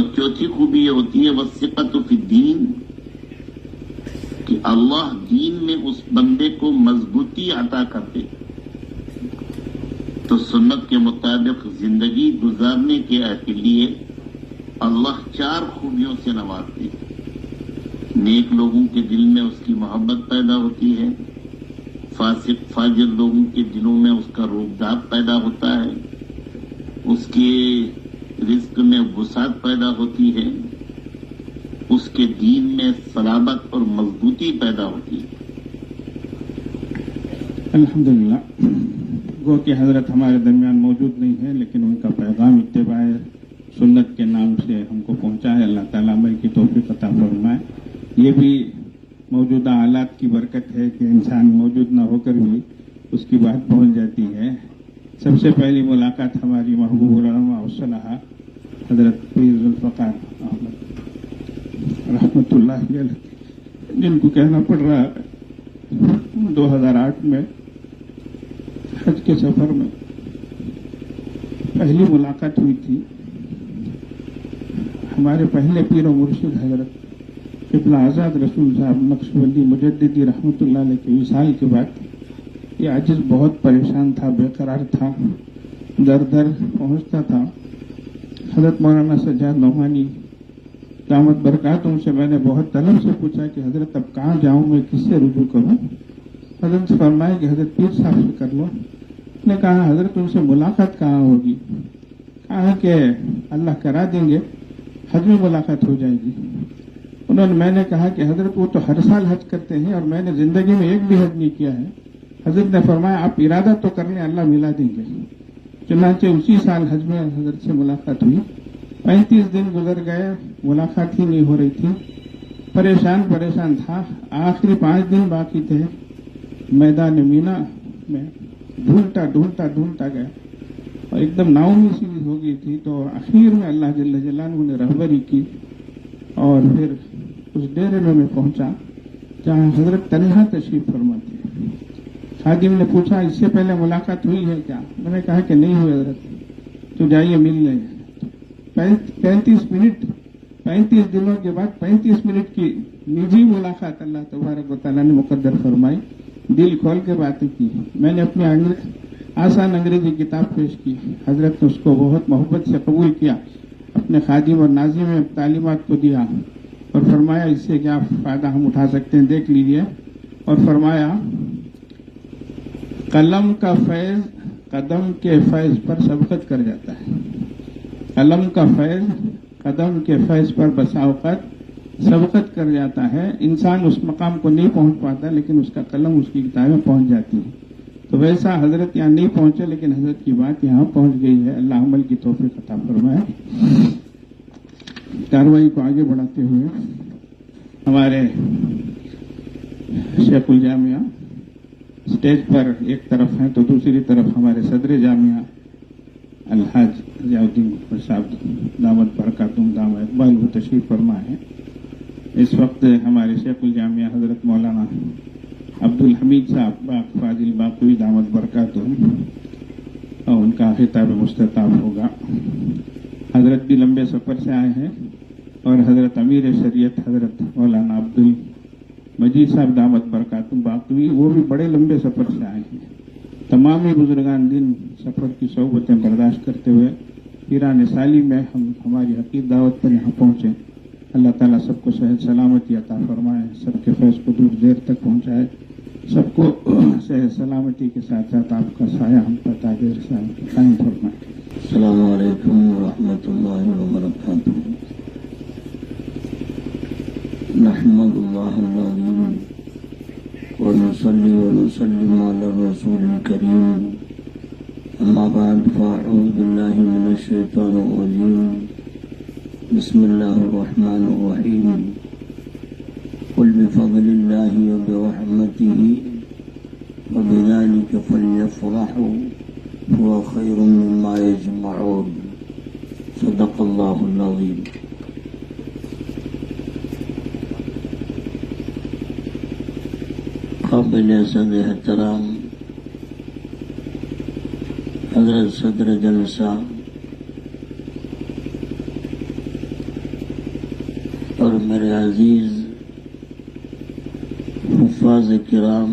اور چوتھی خوبی یہ ہوتی ہے وثقۃ فی الدین، کہ اللہ دین میں اس بندے کو مضبوطی عطا کرتے، تو سنت کے مطابق زندگی گزارنے کے لیے اللہ 4 خوبیوں سے نوازتے ہیں۔ نیک لوگوں کے دل میں اس کی محبت پیدا ہوتی ہے، فاسق فاجر لوگوں کے دلوں میں اس کا روبداب پیدا ہوتا ہے، اس کے رزق میں وسعت پیدا ہوتی ہے، اس کے دین میں صلابت اور مضبوطی پیدا ہوتی ہے۔ الحمدللہ، گو کہ حضرت ہمارے درمیان موجود نہیں ہے، لیکن ان کا پیغام اتباع سنت کے نام سے ہم کو پہنچا ہے۔ اللہ تعالیٰ عمل کی توفیق عطا فرمائے۔ یہ بھی موجودہ حالات کی برکت ہے کہ انسان موجود نہ ہو کر بھی اس کی بات پہنچ جاتی ہے۔ سب سے پہلی ملاقات ہماری محبوب العلماء والصلحاء حضرت پیر ذوالفقار احمد رحمۃ اللہ علیہ، جن کو کہنا پڑ رہا ہے 2008 میں حج کے سفر میں پہلی ملاقات ہوئی تھی۔ ہمارے پہلے پیر و مرشد حضرت قبلہ آزاد رسول صاحب نقشبندی مجددی رحمۃ اللہ علیہ کے وصال کے بعد یہ عاجز بہت پریشان تھا، بے قرار تھا، در در پہنچتا تھا۔ حضرت مولانا سجاد نعمانی دامت برکاتہم سے میں نے بہت طلب سے پوچھا کہ حضرت اب کہاں جاؤں، میں کس سے رجوع کروں؟ حضرت سے فرمایا کہ حضرت پیر صاحب سے کر لو۔ نے کہا حضرت ان سے ملاقات کہاں ہوگی؟ کہا کہ اللہ کرا دیں گے، حج میں ملاقات ہو جائے گی۔ میں نے کہا کہ حضرت وہ تو ہر سال حج کرتے ہیں اور میں نے زندگی میں ایک بھی حج نہیں کیا ہے۔ حضرت نے فرمایا آپ ارادہ تو کر لیں، اللہ ملا دیں گے۔ چنانچہ اسی سال حج میں حضرت سے ملاقات ہوئی۔ 35 دن گزر گئے، ملاقات ہی نہیں ہو رہی تھی، پریشان تھا۔ آخری 5 دن باقی تھے، میدان مینا میں ڈھونڈتا گیا اور ایک دم ناؤمید سی ہو گئی تھی۔ تو اخیر میں اللہ جل جلالہ نے رہبری کی اور پھر اس ڈیرے میں پہنچا جہاں حضرت تنہا تشریف فرما تھے۔ خادم نے پوچھا اس سے پہلے ملاقات ہوئی ہے کیا؟ میں نے کہا کہ نہیں ہوئی حضرت، تو جائیے مل لیں۔ 35 دنوں کے بعد 35 منٹ کی نجی ملاقات اللہ تبارک و تعالیٰ نے مقدر فرمائی، دل کھول کے باتیں کی۔ میں نے اپنی آسان انگریزی کتاب پیش کی، حضرت نے اس کو بہت محبت سے قبول کیا، اپنے خادم اور ناظم میں تعلیمات کو دیا اور فرمایا اس سے کیا فائدہ ہم اٹھا سکتے ہیں دیکھ لیجیے۔ اور فرمایا قلم کا فیض قدم کے فیض پر سبقت کر جاتا ہے، قلم کا فیض قدم کے فیض پر بسا اوقات سبقت کر جاتا ہے۔ انسان اس مقام کو نہیں پہنچ پاتا لیکن اس کا قلم اس کی کتابیں پہنچ جاتی ہیں۔ تو ویسا حضرت یہاں نہیں پہنچے لیکن حضرت کی بات یہاں پہنچ گئی ہے۔ اللہ عمل کی توفیق عطا فرمائے۔ کارروائی کو آگے بڑھاتے ہوئے ہمارے شیخ الجامعہ اسٹیج پر ایک طرف ہیں تو دوسری طرف ہمارے صدر جامعہ الحاج ضیاء الدین صاحب دامت برکاتہم دامہ اقبال وہ تشریف فرما ہے۔ اس وقت ہمارے شیخ الجامعہ حضرت مولانا عبدالحمید صاحب فاضل باقوی دامت برکاتہم اور ان کا خطاب مستطاب ہوگا۔ حضرت بھی لمبے سفر سے آئے ہیں اور حضرت امیر شریعت حضرت مولانا عبد المجید صاحب دامت برکاتہم باقوی وہ بھی بڑے لمبے سفر سے آئے ہیں۔ تمام بزرگان دین سفر کی صحبتیں برداشت کرتے ہوئے پیران سالی میں ہم ہماری حقیق دعوت پر یہاں پہنچے۔ اللہ تعالیٰ سب کو صحت سلامتی عطا فرمائے، سب کے فیض کو دور دیر تک پہنچائے، سب کو صحت سلامتی کے ساتھ ساتھ آپ کا سایہ ہم پر تاجر قائم فرمائے۔ السلام علیکم ورحمۃ اللہ وبرکاتہ۔ نحمد اللہ العظیم ونصلی ونسلم علی الرسول الکریم، اما بعد فاعوذ باللہ من الشیطان الرجیم، بسم اللہ الرحمن الرحیم، قل بفضل اللہ وبرحمتہ وبذلک فلیفرحوا هو خیر مما یجمعون، صدق اللہ العظیم۔ قابل صدر احترام حضرت صدر جلسہ اور میرے عزیز حفاظ کرام،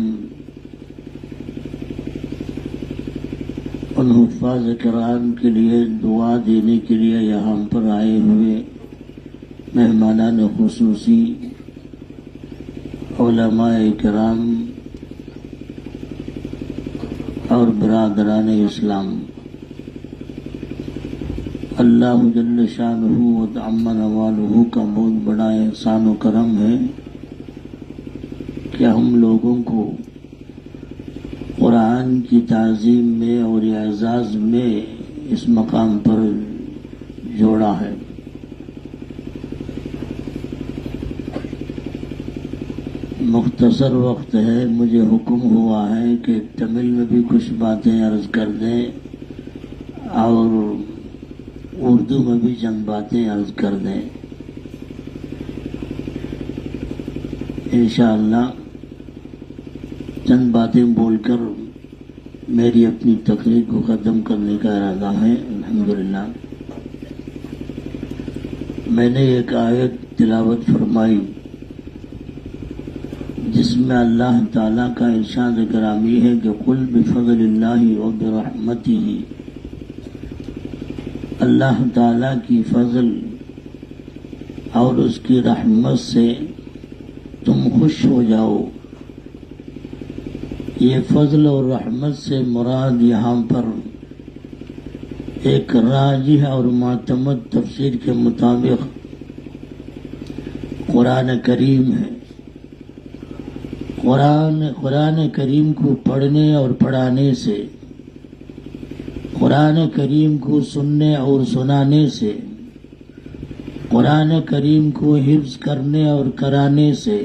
ان حفاظ کرام کے لیے دعا دینے کے لیے یہاں پر آئے ہوئے مہمانان خصوصی، علماء کرام اور برادران اسلام، اللہ جل شانہ و تعم نوالہ کا بہت بڑا احسان و کرم ہے کہ ہم لوگوں کو قرآن کی تعظیم میں اور اعزاز میں اس مقام پر جوڑا ہے۔ مختصر وقت ہے، مجھے حکم ہوا ہے کہ تمل میں بھی کچھ باتیں عرض کر دیں اور اردو میں بھی چند باتیں عرض کر دیں۔ انشاءاللہ چند باتیں بول کر میری اپنی تقریر کو ختم کرنے کا ارادہ ہے۔ الحمدللہ میں نے ایک آیت تلاوت فرمائی جس میں اللہ تعالیٰ کا ارشاد گرامی ہے کہ قل بفضل اللہ و برحمتہ، اللہ تعالیٰ کی فضل اور اس کی رحمت سے تم خوش ہو جاؤ۔ یہ فضل اور رحمت سے مراد یہاں پر ایک راجح اور معتمد تفسیر کے مطابق قرآن کریم ہے۔ قرآن کریم کو پڑھنے اور پڑھانے سے، قرآن کریم کو سننے اور سنانے سے، قرآن کریم کو حفظ کرنے اور کرانے سے،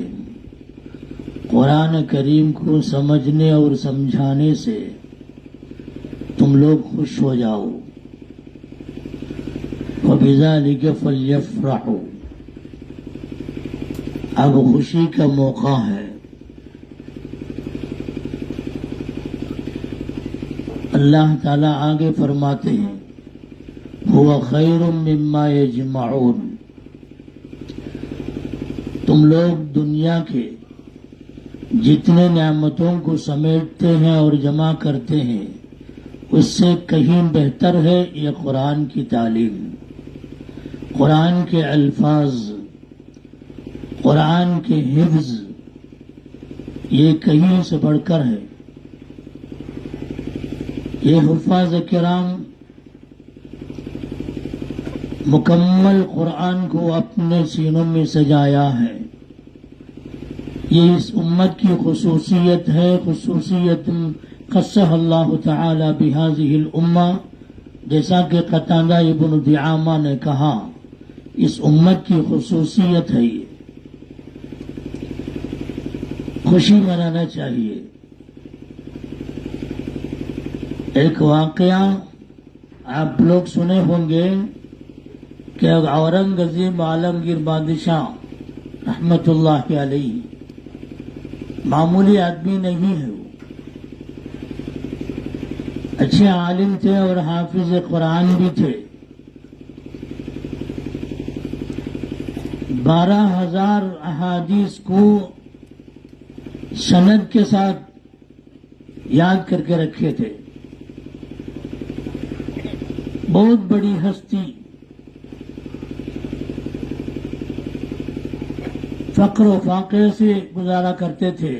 قرآن کریم کو سمجھنے اور سمجھانے سے تم لوگ خوش ہو جاؤ۔ وَبِذَلِكَ فَلْيَفْرَحُوا، اب خوشی کا موقع ہے۔ اللہ تعالیٰ آگے فرماتے ہیں هُوَ خَيْرٌ مِّمَّا يَجْمَعُونَ، تم لوگ دنیا کے جتنے نعمتوں کو سمیٹتے ہیں اور جمع کرتے ہیں اس سے کہیں بہتر ہے یہ قرآن کی تعلیم، قرآن کے الفاظ، قرآن کے حفظ، یہ کہیں سے بڑھ کر ہے۔ یہ حفاظ کرام مکمل قرآن کو اپنے سینوں میں سجایا ہے۔ یہ اس امت کی خصوصیت ہے، خصوصیت خصہ اللہ تعالی بہذہ الامہ، جیسا کہ قتادہ ابن دعامہ نے کہا اس امت کی خصوصیت ہے۔ یہ خوشی منانا چاہیے۔ ایک واقعہ آپ لوگ سنے ہوں گے کہ اورنگزیب عالمگیر بادشاہ رحمت اللہ علیہ معمولی آدمی نہیں ہے، وہ اچھے عالم تھے اور حافظ قرآن بھی تھے۔ 12,000 احادیث کو سند کے ساتھ یاد کر کے رکھے تھے۔ بہت بڑی ہستی، فقر و فاقے سے گزارا کرتے تھے،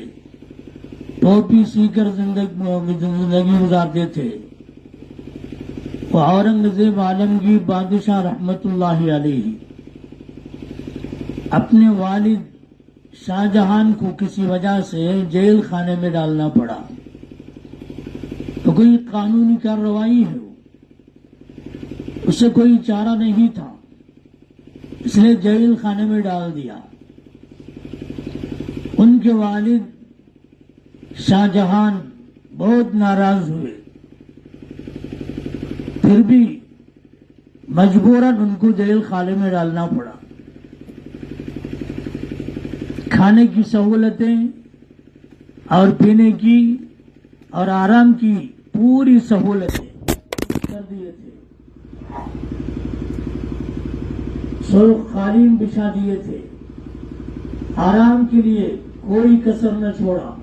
ٹوپی سی کر زندگی گزارتے تھے۔ وہ اورنگزیب عالمگیر بادشاہ رحمت اللہ علیہ اپنے والد شاہ جہان کو کسی وجہ سے جیل خانے میں ڈالنا پڑا، تو کوئی قانونی کارروائی ہے، اسے کوئی چارہ نہیں تھا، اس نے جیل خانے میں ڈال دیا۔ ان کے والد شاہ جہان بہت ناراض ہوئے، پھر بھی مجبوراً ان کو جیل خانے میں ڈالنا پڑا۔ کھانے کی سہولتیں اور پینے کی اور آرام کی پوری سہولتیں کر دیے تھے، سرخ قالین بچھا دیے تھے، آرام کے لیے کوئی کسر نہ چھوڑا،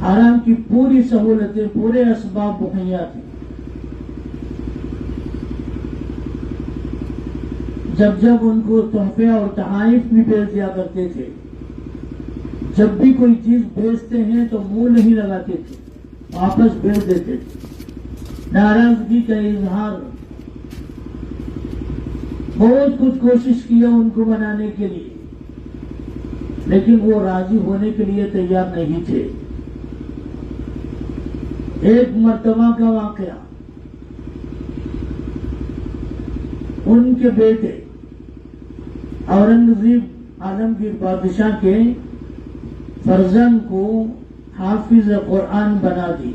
آرام کی پوری سہولتیں، پورے اسباب مہیا تھے۔ جب جب ان کو تحفے اور تحائف بھی بھیج دیا کرتے تھے، جب بھی کوئی چیز بھیجتے ہیں تو منہ نہیں لگاتے تھے، واپس بھیج دیتے تھے۔ ناراضگی کا اظہار، بہت کچھ کوشش کیا ان کو بنانے کے لیے، لیکن وہ راضی ہونے کے لیے تیار نہیں تھے۔ ایک مرتبہ کا واقعہ، ان کے بیٹے اورنگزیب عالمگیر بادشاہ کے فرزند کو حافظ قرآن بنا دی۔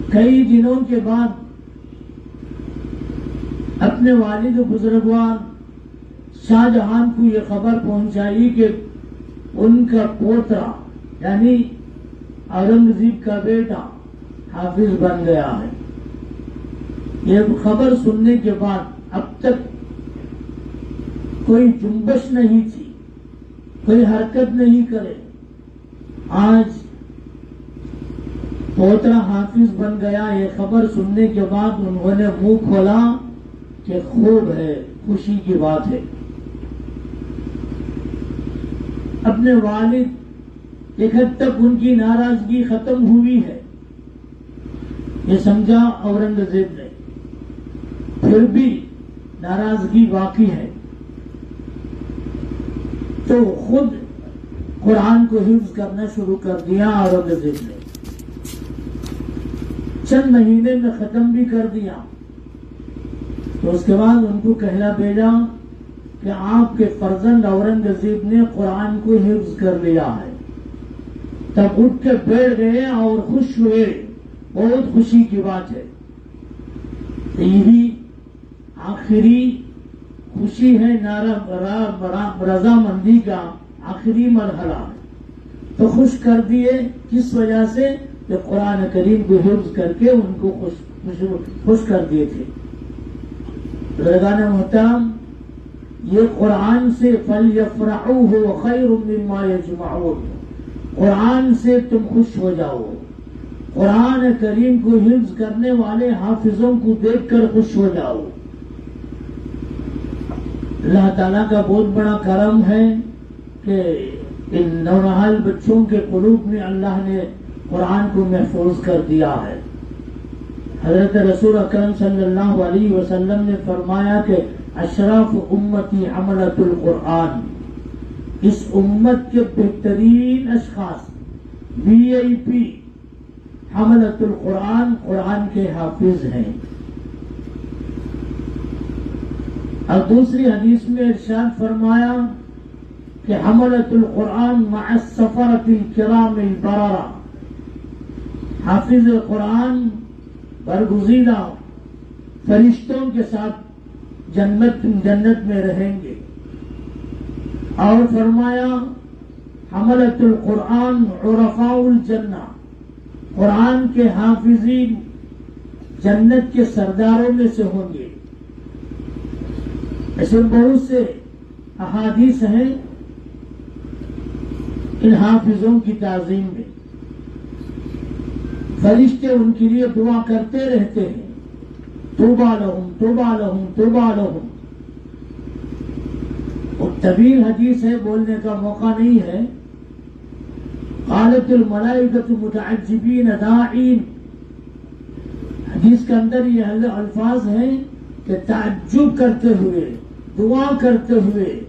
کئی دنوں کے بعد اپنے والد بزرگوار شاہ جہان کو یہ خبر پہنچائی کہ ان کا پوترا یعنی اورنگزیب کا بیٹا حافظ بن گیا ہے۔ یہ خبر سننے کے بعد اب تک کوئی جنبش نہیں تھی، کوئی حرکت نہیں کرے۔ آج پوترا حافظ بن گیا، یہ خبر سننے کے بعد انہوں نے منہ کھولا کہ خوب ہے، خوشی کی بات ہے۔ اپنے والد ایک حد تک ان کی ناراضگی ختم ہوئی ہے، یہ سمجھا اورنگزیب نے، پھر بھی ناراضگی باقی ہے، تو خود قرآن کو حفظ کرنا شروع کر دیا اورنگزیب نے۔ چند مہینے میں ختم بھی کر دیا، تو اس کے بعد ان کو کہلا بھیجا کہ آپ کے فرزند اورنگزیب نے قرآن کو حفظ کر لیا ہے۔ تب اٹھ کے بیٹھ گئے اور خوش ہوئے، بہت خوشی کی بات ہے۔ یہی آخری خوشی ہے، رضامندی کا آخری مرحلہ ہے۔ تو خوش کر دیے، کس وجہ سے؟ کہ قرآن کریم کو حفظ کر کے ان کو خوش کر دیے تھے۔ بزرگان محترم، یہ قرآن سے فَلْيَفْرَحُوا خَيْرٌ مِّمَّا يَجْمَعُونَ، قرآن سے تم خوش ہو جاؤ۔ قرآن کریم کو حفظ کرنے والے حافظوں کو دیکھ کر خوش ہو جاؤ۔ اللہ تعالیٰ کا بہت بڑا کرم ہے کہ ان نونہال بچوں کے قلوب میں اللہ نے قرآن کو محفوظ کر دیا ہے۔ حضرت رسول اکرم صلی اللہ علیہ وسلم نے فرمایا کہ اشراف امتی حملۃ القرآن، اس امت کے بہترین اشخاص، VIP حملۃ القرآن، قرآن کے حافظ ہیں۔ اور دوسری حدیث میں ارشاد فرمایا کہ حملۃ القرآن مع السفرۃ الکرام البررہ، حافظ قرآن برگزیدہ فرشتوں کے ساتھ جنت میں رہیں گے۔ اور فرمایا حملۃ القرآن عرفاء الجنہ، قرآن کے حافظین جنت کے سرداروں میں سے ہوں گے۔ ایسے بہت سے احادیث ہیں ان حافظوں کی تعظیم میں، فرشتے ان کے لیے دعا کرتے رہتے ہیں، توبہ لہم توبہ لہم توبہ لہم۔ اور طویل حدیث ہے، بولنے کا موقع نہیں ہے۔ قالت الملائکۃ متعجبین داعین، حدیث کے اندر یہ الفاظ ہیں کہ تعجب کرتے ہوئے، دعا کرتے ہوئے،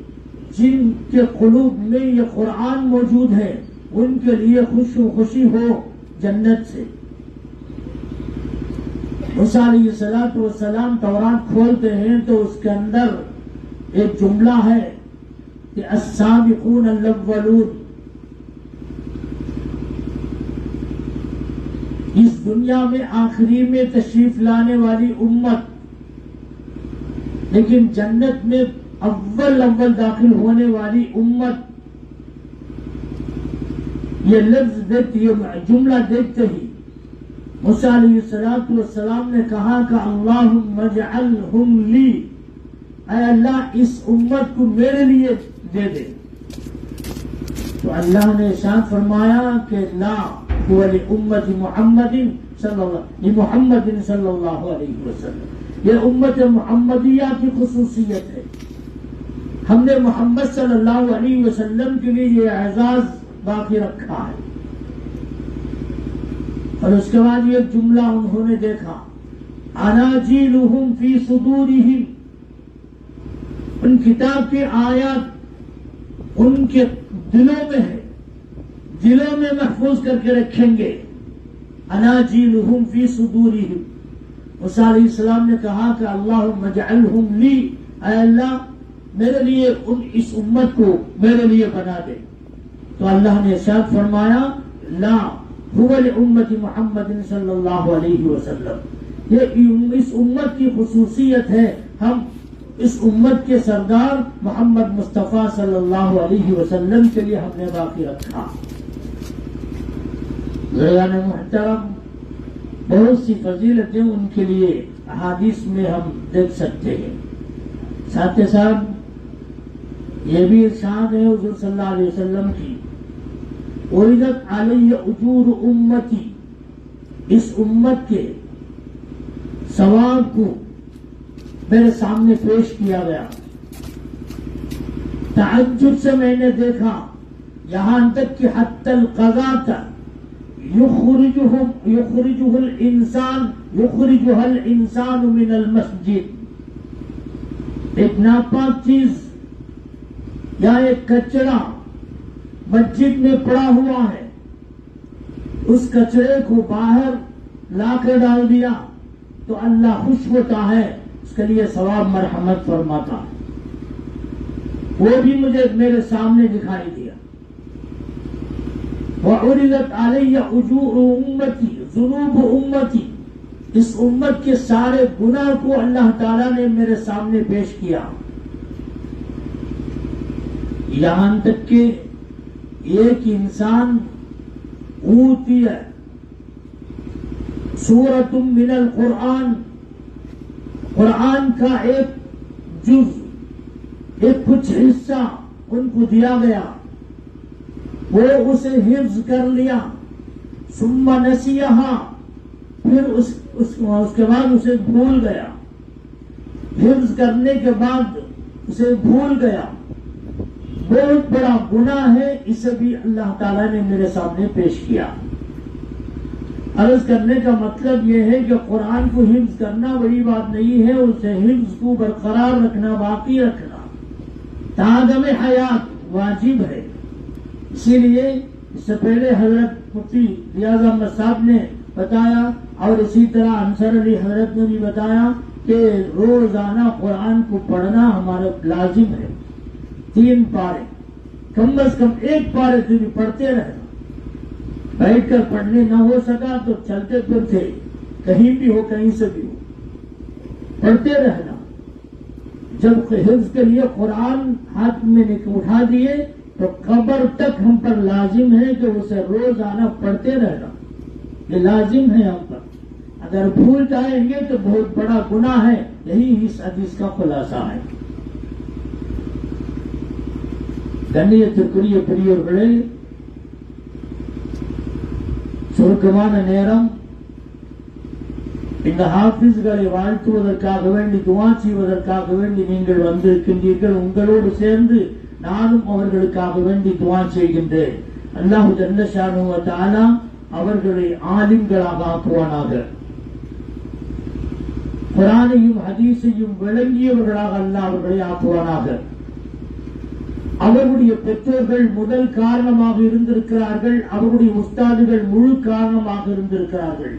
جن کے قلوب میں یہ قرآن موجود ہے ان کے لیے خوشی ہو جنت سے۔ موسیٰ علیہ السلام تورات کھولتے ہیں تو اس کے اندر ایک جملہ ہے کہ السابقون الاولون، اس دنیا میں آخری میں تشریف لانے والی امت، لیکن جنت میں اول داخل ہونے والی امت۔ یہ لفظ دیکھتے، یہ جملہ دیکھتے ہی موسیٰ علیہ السلام نے کہا کہ اللہم اجعلہم لی، اے اللہ اس امت کو میرے لیے دے دے. تو اللہ نے ارشاد فرمایا کہ لا هو لامت محمد محمد صلی اللہ علیہ وسلم. یہ امت محمدیہ کی خصوصیت ہے. ہم نے محمد صلی اللہ علیہ وسلم کے لیے یہ اعزاز باقی رکھا ہے. اور اس کے بعد یہ جملہ انہوں نے دیکھا اناجیلہم فی صدورہم. ان کتاب کی آیات ان کے دلوں میں ہے, دلوں میں محفوظ کر کے رکھیں گے. اناجیلہم فی صدورہم. موسیٰ علیہ السلام نے کہا کہ اللہم اجعلہم لی, اے اللہ میرے لیے اس امت کو میرے لیے بنا دے. تو اللہ نے ارشاد فرمایا لا هو لامت محمد صلی اللہ علیہ وسلم. یہ اس امت کی خصوصیت ہے. ہم اس امت کے سردار محمد مصطفیٰ صلی اللہ علیہ وسلم کے لیے ہم نے باقی رکھا. غیران محترم, بہت سی فضیلتیں ان کے لیے احادیث میں ہم دیکھ سکتے ہیں. ساتھ ساتھ یہ بھی ارشاد ہے حضور صلی اللہ علیہ وسلم کی اُرِدَتْ عَلَيَّ اُجُورُ اُمَّتِي. اس امت کے ثواب کو میرے سامنے پیش کیا گیا. تعجب سے میں نے دیکھا یہاں تک کہ حتی القضاۃ یخرجها الانسان من المسجد. ایک ناپاک چیز یا ایک کچرا مسجد میں پڑا ہوا ہے, اس کچرے کو باہر لا کر ڈال دیا تو اللہ خوش ہوتا ہے, اس کے لیے ثواب مرحمت فرماتا ہے. وہ بھی مجھے میرے سامنے دکھائی دیا. وَعُرِضَتْ عَلَيَّ اُجُورُ اُمَّتِي ذُنُوبُ اُمَّتِي. اس امت کے سارے گناہ کو اللہ تعالیٰ نے میرے سامنے پیش کیا. یہاں تک کہ ایک انسان اوتی ہے سورۃ من القرآن, قرآن کا ایک جز, ایک کچھ حصہ ان کو دیا گیا, وہ اسے حفظ کر لیا. ثم نسیہا, پھر اس کے بعد اسے بھول گیا. حفظ کرنے کے بعد اسے بھول گیا. بہت بڑا گناہ ہے, اسے بھی اللہ تعالیٰ نے میرے سامنے پیش کیا. عرض کرنے کا مطلب یہ ہے کہ قرآن کو حفظ کرنا بڑی بات نہیں ہے, اسے حفظ کو برقرار رکھنا, باقی رکھنا تادم حیات واجب ہے. اسی لیے اس سے پہلے حضرت مفتی ریاض احمد صاحب نے بتایا اور اسی طرح انصر علی حضرت نے بھی بتایا کہ روزانہ قرآن کو پڑھنا ہمارا لازم ہے. 3 پارے, کم از کم 1 پارے سے بھی پڑھتے رہنا. بیٹھ کر پڑھنے نہ ہو سکا تو چلتے پھرتے کہیں بھی ہو, کہیں سے بھی ہو, پڑھتے رہنا. جب حفظ کے لیے قرآن ہاتھ میں اٹھا دیے تو قبر تک ہم پر لازم ہے کہ اسے روزانہ پڑھتے رہنا. یہ لازم ہے ہم پر. اگر بھول جائیں گے تو بہت بڑا گناہ ہے. یہی اس حدیث کا خلاصہ ہے. گنیتکریہ پریورಗಳೇ, சுருக்கமான நேரம். இந்த ஹாஃபிஸ்களை வாழ்த்துவதற்காக வேண்டி, துஆ செய்வதற்காக வேண்டி நீங்கள் வந்திருக்கின்றீர்கள். உங்களோடு சேர்ந்து நானும் அவர்களுக்காக வேண்டி துஆ செய்கின்றேன். அல்லாஹ் ஜல்ல ஷானுஹு வ தஆலா அவர்களை ஆலிம்களாக ஆக்குவானாக. குர்ஆனையும் ஹதீஸையும் விளங்கியவர்களாக அல்லாஹ் அவர்களை ஆக்குவானாக. அவர்களுடைய பெற்றோர்கள் முதல் காரணமாக இருந்திருக்கிறார்கள். அவர்களுடைய உஸ்தாதுகள் முழு காரணமாக இருந்திருக்கிறார்கள்.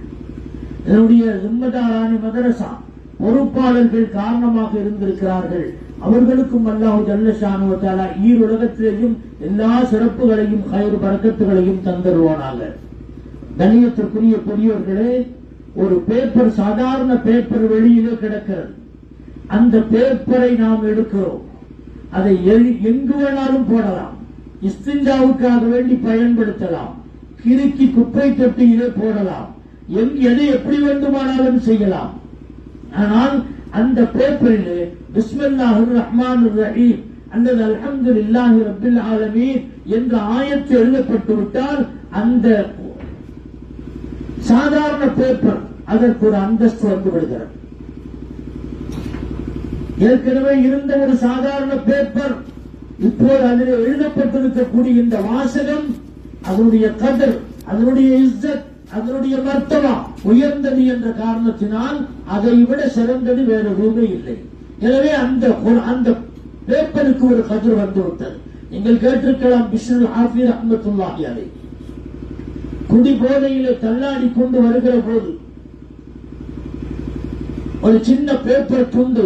இதனுடைய ஜிம்மதாரான மதரசா பொறுப்பாளர்கள் காரணமாக இருந்திருக்கிறார்கள். அவர்களுக்கும் அல்லாஹ் ஜல்ல ஷானுஹு வ தஆலா ஈருலகத்திலேயும் எல்லா சிறப்புகளையும் ஹைர் பரக்கத்துகளையும் தந்தருவானாக. கண்ணியத்திற்குரிய பெரியவர்களே, ஒரு பேப்பர், சாதாரண பேப்பர் வெளியிலே கிடக்கிறது. அந்த பேப்பரை நாம் எடுக்கிறோம். அதை எங்கு வேணாலும் போடலாம். இஸ்திஞ்சாவுக்காக வேண்டி பயன்படுத்தலாம். கிறுக்கி குப்பை தொட்டியிலே போடலாம். எதை எப்படி வேண்டுமானாலும் செய்யலாம். ஆனால் அந்த பேப்பரிலே பிஸ்மில்லாஹிர் ரஹ்மானிர் ரஹீம் அல்லது அல்ஹம்துலில்லாஹி ரப்பில் ஆலமீன் என்ற ஆயத்து எழுதப்பட்டு விட்டால் அந்த சாதாரண பேப்பர் அதற்கு ஒரு அந்தஸ்து வந்து விடுகிறது. ஏற்கனவே இருந்த ஒரு சாதாரண பேப்பர் இப்போது அதில் எழுதப்பட்டிருக்கக்கூடிய இந்த வாசகம் அதனுடைய கதர், அதனுடைய இஸ்ஸத், அதனுடைய மர்த்தபா உயர்ந்தது என்ற காரணத்தினால் அதை விட சிறந்தது வேற எதுவுமே இல்லை. எனவே அந்த பேப்பருக்கு ஒரு கதர் வந்து விட்டது. நீங்கள் கேட்டிருக்கலாம் பிஷ்ருல் ஆஃபி ரஹ்மத்துல்லாஹி அலைஹி குடி போதையிலே தள்ளாடி கொண்டு வருகிற போது ஒரு சின்ன பேப்பர் துண்டு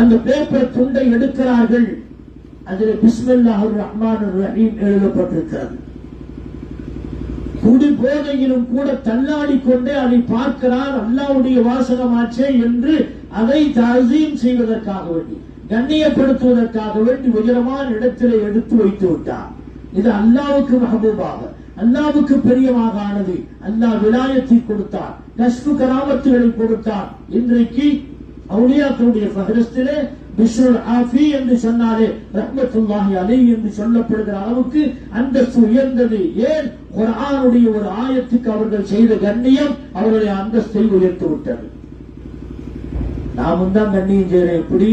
அந்த பேப்பர் துண்டை எடுக்கிறார்கள். அதில் பிஸ்மில்லாஹிர் ரஹ்மானிர் ரஹீம் எழுதப்பட்டிருக்கிறது. குடி போதையிலும் கூட தள்ளாடி கொண்டே அதை பார்க்கிறார். அல்லாஹ்வுடைய வாசகமாச்சே என்று அதை தஅஸீம் செய்வதற்காக வேண்டி, கண்ணியப்படுத்துவதற்காக வேண்டி உயரமான இடத்திலே எடுத்து வைத்து விட்டார். இது அல்லாஹ்வுக்கு மஹபூபாக, அல்லாஹ்வுக்கு பிரியமாக ஆனது. அல்லாஹ் விலாயத்தை கொடுத்தார், கஷ்ஃபு கராமத்துகளை கொடுத்தார். இன்றைக்கு அவுலியாக்களுடைய ஃபஹரிஸ்திலே பிஷ்ருல் ஆஃபி என்று சொன்னாலே ரஹ்மத்துல்லாஹி அலைஹி என்று சொல்லப்படுகிற அளவுக்கு அந்தஸ்து உயர்ந்தது. ஏன்? குர்ஆனுடைய ஒரு ஆயத்துக்கு அவர்கள் செய்த கண்ணியம் அவர்களுடைய அந்தஸ்தை உயர்த்து விட்டது. நாமும் தான் கண்ணியம் செய்யறேன். எப்படி?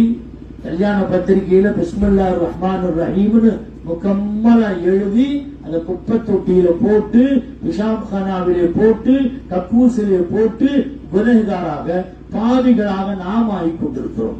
கல்யாண பத்திரிகையில பிஸ்மில்லாஹிர் ரஹ்மானிர் ரஹீம்னு முக்கம்மலா எழுதி அந்த குப்பை தொட்டியில போட்டு, விஷாம் கானாவிலே போட்டு, கக்கூசிலே போட்டு குனஹ்காராக, பாவிகளாக நாம் ஆகிக் கொண்டிருக்கிறோம்.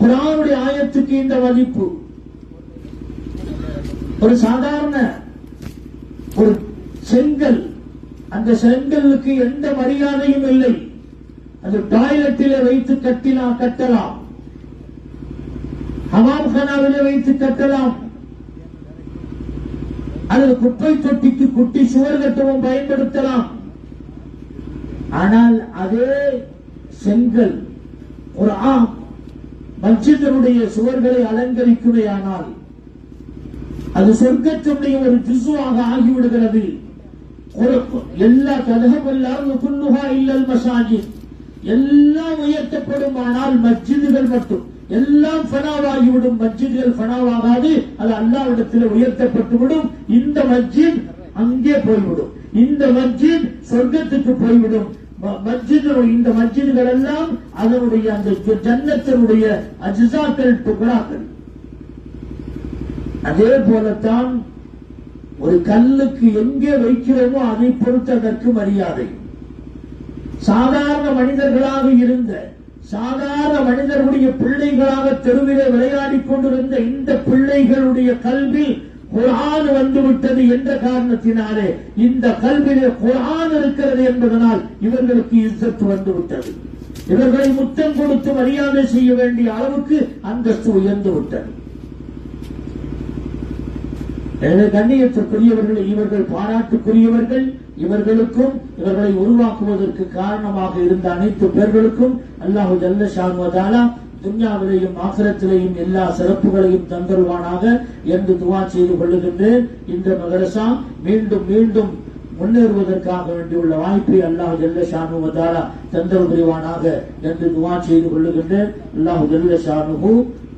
குர்ஆனுடைய ஆயத்துக்கு இந்த மதிப்பு ஒரு சாதாரண ஒரு செங்கல், அந்த செங்கலுக்கு எந்த மரியாதையும் இல்லை. அது டாய்லெட்டிலே வைத்து கட்டலாம், ஹமாம் கானாவிலே வைத்து கட்டலாம், அல்லது குப்பை தொட்டிக்கு குட்டி சுவர் கட்டவும் பயன்படுத்தலாம். ஆனால் அதே செங்கல் குர்ஆன் மஸ்ஜிதினுடைய சுவர்களை அலங்கரிக்குமையானால் அது சொர்க்கத்தினுடைய ஒரு ஜுஸுவாக ஆகிவிடுகிறது. எல்லா கதகமெல்லாம் குல்லுஹா இல்லல் மசாஜித், எல்லாம் உயர்த்தப்படும், ஆனால் மஸ்ஜிதுகள் மட்டும் எல்லாம் ஃபனாவாகிவிடும். மஸ்ஜிதுகள் ஃபனாவாகாது, அது அல்லாஹ்விடத்தில் உயர்த்தப்பட்டுவிடும். இந்த மஸ்ஜித் அங்கே போய்விடும், இந்த மஸ்ஜித் சொர்க்கத்துக்கு போய்விடும். இந்த மஸ்ஜிதுகள் எல்லாம் அதனுடைய அந்த ஜன்னத்தினுடைய அஜ்ஸாக்கள், துக்ராக்கள். அதே போலத்தான் ஒரு கல்லுக்கு எங்கே வைக்கிறோமோ அதை பொறுத்து அதற்கு மரியாதை. சாதாரண மனிதர்களாக இருந்த, சாதாரண மனிதர்களுடைய பிள்ளைகளாக தெருவிலே விளையாடிக் கொண்டிருந்த இந்த பிள்ளைகளுடைய கல்வியில் குர்ஆன் வந்துவிட்டது என்ற காரணத்தினாலே, இந்த கல்வியிலே குர்ஆன் இருக்கிறது என்பதனால் இவர்களுக்கு இஸ்ஸத் வந்துவிட்டது. இவர்களை முத்தம் கொடுத்து மரியாதை செய்ய வேண்டிய அளவுக்கு அந்தஸ்து உயர்ந்து விட்டது. கண்ணியத்திற்குரியவர்கள், இவர்கள் பாராட்டுக்குரியவர்கள். இவர்களுக்கும் இவர்களை உருவாக்குவதற்கு காரணமாக இருந்த அனைத்து பேர்களுக்கும் அல்லாஹு ஜல்ல ஷானு வ தஆலா துன்யாவிலேயும் ஆகிரத்திலேயும் எல்லா சிறப்புகளையும் தந்தருவானாக என்று துஆ செய்து கொள்ளுகின்றேன். இந்த மதரசா மீண்டும் மீண்டும் முன்னேறுவதற்காக வேண்டியுள்ள வாய்ப்பை அல்லாஹு ஜல்ல ஷானு வ தஆலா தந்தருள் புரிவானாக என்று துஆ செய்து கொள்ளுகின்றேன். அல்லாஹு ஜல்ல ஷானுஹு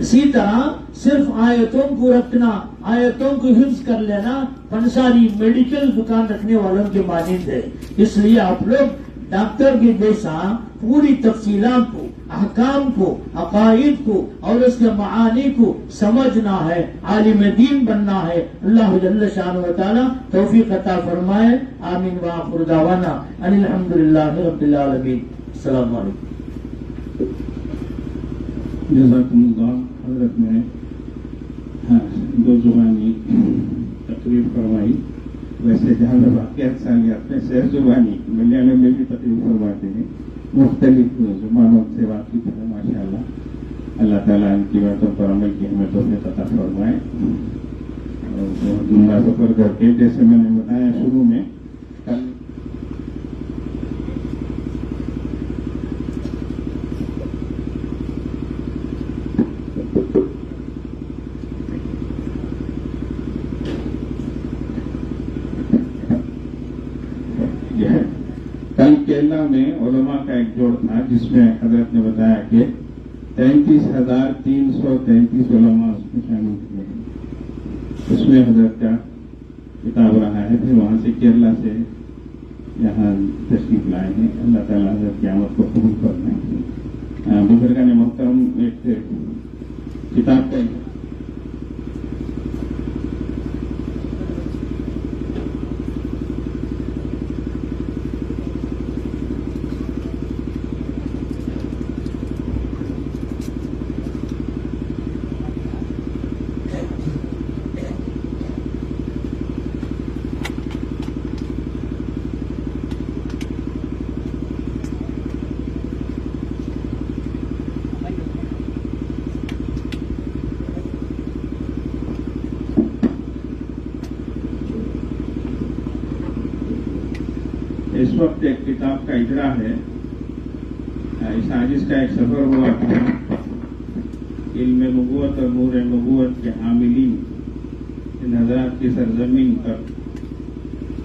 اسی طرح صرف آیتوں کو رکھنا، آیتوں کو حفظ کر لینا پنساری میڈیکل دکان رکھنے والوں کے مانند ہے. اس لیے آپ لوگ ڈاکٹر کے جیسا پوری تفصیلات کو، احکام کو، عقائد کو اور اس کے معانی کو سمجھنا ہے، عالم دین بننا ہے. اللہ جل شانہ و تعالی توفیق عطا فرمائے. آمین وآخر دعوانا ان الحمدللہ رب العالمین. السلام علیکم. جزاکم اللہ. حضرت نے دو زبانی تقریر فرمائی. ویسے جہاں واقعات سالیات میں سیر زبانی ملیالم میں بھی تقریر فرماتے ہیں، مختلف زبانوں سے واقف ہے ماشاء اللہ. اللہ تعالیٰ ان کی باتوں پر عمل کی ہمیں توفیق عطا فرمائے. اور جملہ سفر کر کے جیسے میں نے بتایا شروع میں، کل کیرلا میں علماء کا ایک جوڑ تھا جس میں حضرت نے بتایا کہ 33,333 علماء اس میں شامل ہوئے ہیں. اس میں حضرت کا کتاب رہا ہے. پھر وہاں سے کیرلا سے یہاں تشریف لائے ہیں. اللہ تعالیٰ حضرت کی آمد کو قبول فرمائے. بزرگان محترم ایک کتاب کا اس وقت ایک کتاب کا اجرا ہے. اس عاجز کا ایک سفر ہوا تھا. علم نبوت اور نور نبوت کے حاملین ان حضرات کی سرزمین پر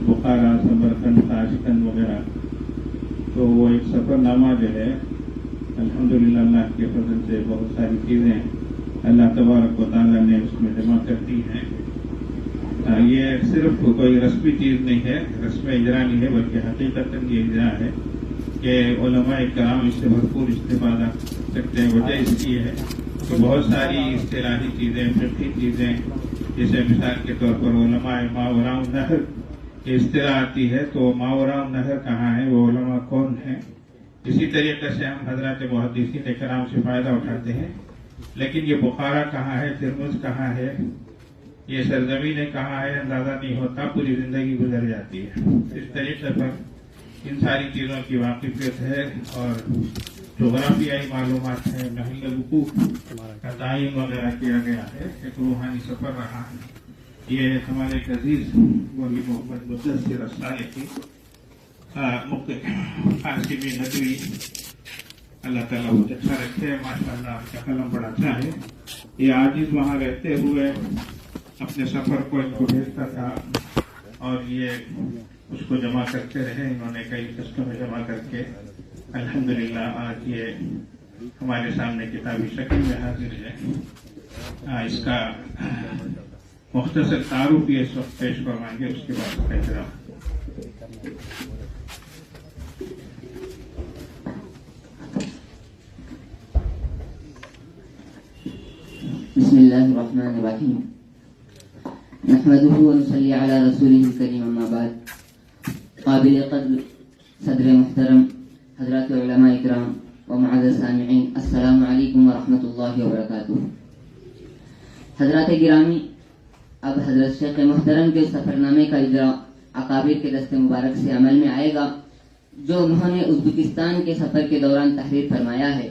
بخارا، سمرقند، تاشقند وغیرہ. تو وہ ایک سفر نامہ جو ہے الحمدللہ اللہ کے فضل سے بہت ساری چیزیں اللہ تبارک و تعالیٰ نے اس میں جمع کر دی ہیں. یہ صرف کوئی رسمی چیز نہیں ہے، رسم اجرا نہیں ہے، بلکہ حقیقت یہ اجرا ہے کہ علماء کرام اس سے بھرپور استفادہ کرتے ہیں. وجہ اس کی ہے کہ بہت ساری اصطلاحی چیزیں، فقہی چیزیں، جیسے مثال کے طور پر علماء ماوراء النہر کی اصطلاح آتی ہے، تو ماوراء النہر کہاں ہے، وہ علماء کون ہیں. اسی طریقے سے ہم حضرات محدثین کرام سے فائدہ اٹھاتے ہیں، لیکن یہ بخارا کہاں ہے، ترمذ کہاں ہے، یہ سرزمینیں کہاں ہے اندازہ نہیں ہوتا، پوری زندگی گزر جاتی ہے. اس طریقے پر ان ساری چیزوں کی واقفیت ہے اور جغرافیائی معلومات ہے. محل وقوع کا تعین وغیرہ کیا گیا ہے. ایک روحانی سفر رہا. یہ ہمارے عزیز مولوی محمد مدثر الصالحی کی قاسمی ندوی، اللہ تعالیٰ بہت اچھا رکھے. ماشاء اللہ آپ کا قلم بڑا اچھا ہے. یہ عاجز وہاں رہتے ہوئے اپنے سفر کو ان کو بھیجتا تھا اور یہ اس کو جمع کرتے رہے. انہوں نے کئی قسطوں میں جمع کر کے الحمدللہ آج یہ ہمارے سامنے کتابی شکل میں حاضر ہے. اس کا مختصر تعارف یہ اس وقت پیش فرمائیں گے، اس کے بعد اس کا احترام. بسم اللہ الرحمن الرحیم. نحمده ونصلي على رسوله الكريم. اما بعد، قابل قدر صدر محترم حضرات علماء اکرام و معزز سامعین، السلام علیکم ورحمۃ اللہ وبرکاتہ. حضرات گرامی، اب حضرت شیخ محترم کے سفر نامے کا اجرا اکابر کے دست مبارک سے عمل میں آئے گا، جو انہوں نے ازبکستان کے سفر کے دوران تحریر فرمایا ہے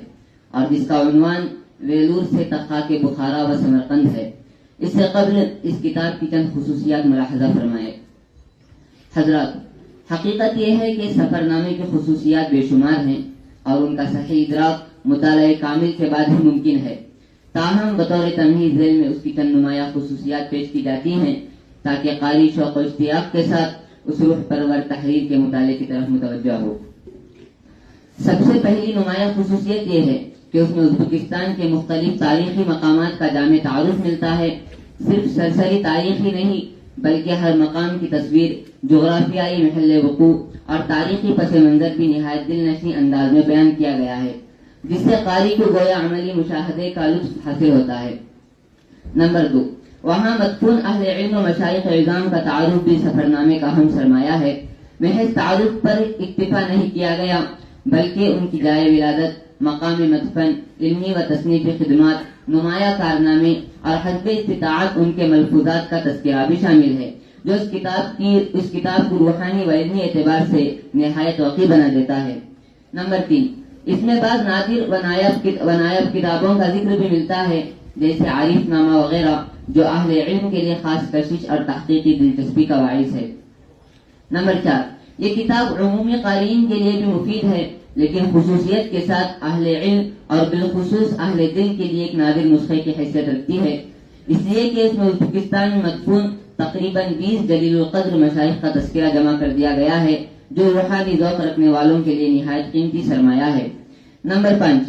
اور جس کا عنوان ویلور سے تخا کے بخارا و سمرقند ہے. اس سے قبل اس کتاب کی چند خصوصیات ملاحظہ فرمائے. حضرات، حقیقت یہ ہے کہ سفر نامے کی خصوصیات بے شمار ہیں اور ان کا صحیح ادراک مطالعہ کامل کے بعد ہی ممکن ہے. تاہم بطور تمہید ذیل میں اس کی چند نمایاں خصوصیات پیش کی جاتی ہیں تاکہ قاری شوق و اشتیاق کے ساتھ اس روح پرور تحریر کے مطالعے کی طرف متوجہ ہو. سب سے پہلی نمایاں خصوصیت یہ ہے کہ اس میں ازبکستان کے مختلف تاریخی مقامات کا جامع تعارف ملتا ہے. صرف سرسری تاریخ ہی نہیں بلکہ ہر مقام کی تصویر، جغرافیائی محل وقوع اور تاریخی پس منظر بھی نہایت دل نشیں انداز میں بیان کیا گیا ہے، جس سے قاری کو گویا عملی مشاہدے کا لطف حاصل ہوتا ہے. نمبر 2، وہاں مدفون اہل علم و مشائخ عظام کا تعارف بھی سفر نامے کا اہم سرمایہ ہے. محض تعارف پر اکتفا نہیں کیا گیا بلکہ ان کی جائے ولادت، مقام مدفن، علمی و تصنیفی خدمات، نمایاں کارنامے اور حسب استطاعت ان کے ملفوظات کا تذکرہ بھی شامل ہے، جو اس کتاب کو روحانی و علمی اعتبار سے نہایت وقی بنا دیتا ہے. نمبر 3، اس میں بعض نادر و نایاب کتابوں کا ذکر بھی ملتا ہے، جیسے عارف نامہ وغیرہ، جو اہل علم کے لیے خاص کشش اور تحقیقی دلچسپی کا باعث ہے. نمبر 4، یہ کتاب عمومی قارئین کے لیے بھی مفید ہے، لیکن خصوصیت کے ساتھ اہل علم اور بالخصوص اہل دل کے لیے ایک نادر نسخے کی حیثیت رکھتی ہے، اس لیے کہ اس میں ازبکستان میں مدفون تقریباً 20 جلیل القدر مشائخ کا تذکرہ جمع کر دیا گیا ہے، جو روحانی ذوق رکھنے والوں کے لیے نہایت قیمتی سرمایہ ہے. نمبر 5،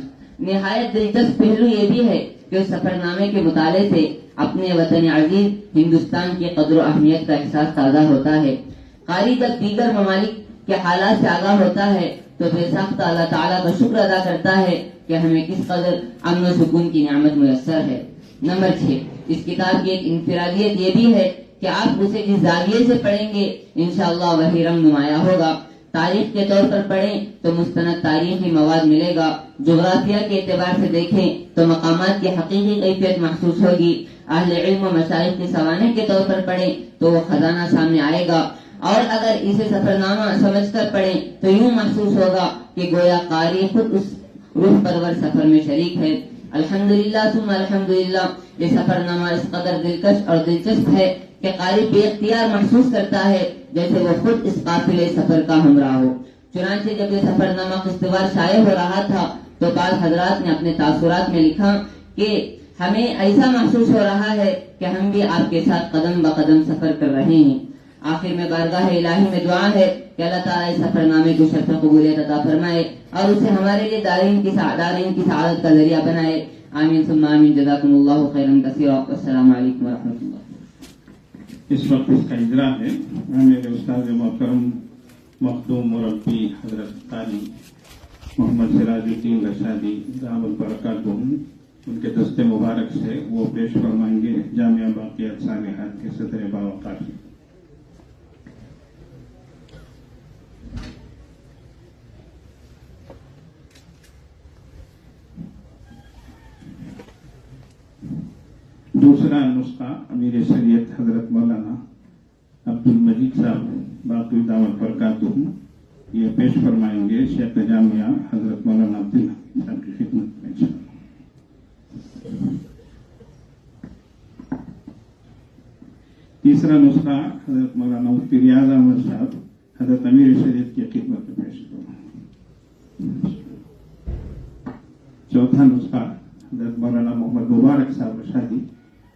نہایت دلچسپ پہلو یہ بھی ہے کہ اس سفر نامے کے مطالعے سے اپنے وطن عزیز ہندوستان کی قدر و اہمیت کا احساس تازہ ہوتا ہے. قاری جب دیگر ممالک کے حالات سے آگاہ ہوتا ہے تو بے ساختہ اللہ تعالیٰ کا شکر ادا کرتا ہے کہ ہمیں کس قدر امن و سکون کی نعمت میسر ہے. نمبر 6، اس کتاب کی ایک انفرادیت یہ بھی ہے کہ آپ اسے جس زاویے سے پڑھیں گے انشاءاللہ وہی رنگ نمایاں ہوگا. تاریخ کے طور پر پڑھیں تو مستند تاریخی مواد ملے گا، جغرافیہ کے اعتبار سے دیکھیں تو مقامات کی حقیقی کیفیت محسوس ہوگی، اہل علم و مشائخ کی سوانح کے طور پر پڑھیں تو وہ خزانہ سامنے آئے گا، اور اگر اسے سفر نامہ سمجھ کر پڑھیں تو یوں محسوس ہوگا کہ گویا قاری خود اس روح پرور سفر میں شریک ہے. الحمدللہ ثم الحمدللہ، یہ سفر نامہ اس قدر دلکش اور دلچسپ ہے کہ قاری بے اختیار محسوس کرتا ہے جیسے وہ خود اس قافلے سفر کا ہمراہ ہو. چنانچہ جب یہ سفر نامہ قسطوار شائع ہو رہا تھا تو بعض حضرات نے اپنے تاثرات میں لکھا کہ ہمیں ایسا محسوس ہو رہا ہے کہ ہم بھی آپ کے ساتھ قدم بقدم سفر کر رہے ہیں. آخر میں بارگاہ الہی میں دعا ہے کہ اللہ تعالیٰ اس سفر نامے کو شرف قبولیت عطا فرمائے اور اسے ہمارے لیے دارین کی سعادت کا ذریعہ بنائے. آمین ثم آمین. جزاکم اللہ خیرا کثیرا. السلام علیکم ورحمۃ اللہ. اس وقت اس کا اجرا ہے میرے استاد محترم مخدوم مربی حضرت قاری محمد سراج الدین رشادی دامت برکاتہم، ان کے دست مبارک سے وہ پیش فرمائیں گے جامعہ باقیات صالحات کے صدر باوقار. دوسرا نسخہ امیر شریعت حضرت مولانا عبد المجید صاحب باقی دعوت برکاتہم یہ پیش فرمائیں گے شیخ جامعہ حضرت مولانا عبداللہ صاحب کی خدمت میں انشاءاللہ. تیسرا نسخہ حضرت مولانا مفتی ریاض احمد صاحب حضرت امیر شریعت کی خدمت میں پیش کروں. چوتھا نسخہ حضرت مولانا محمد مبارک صاحب رشادی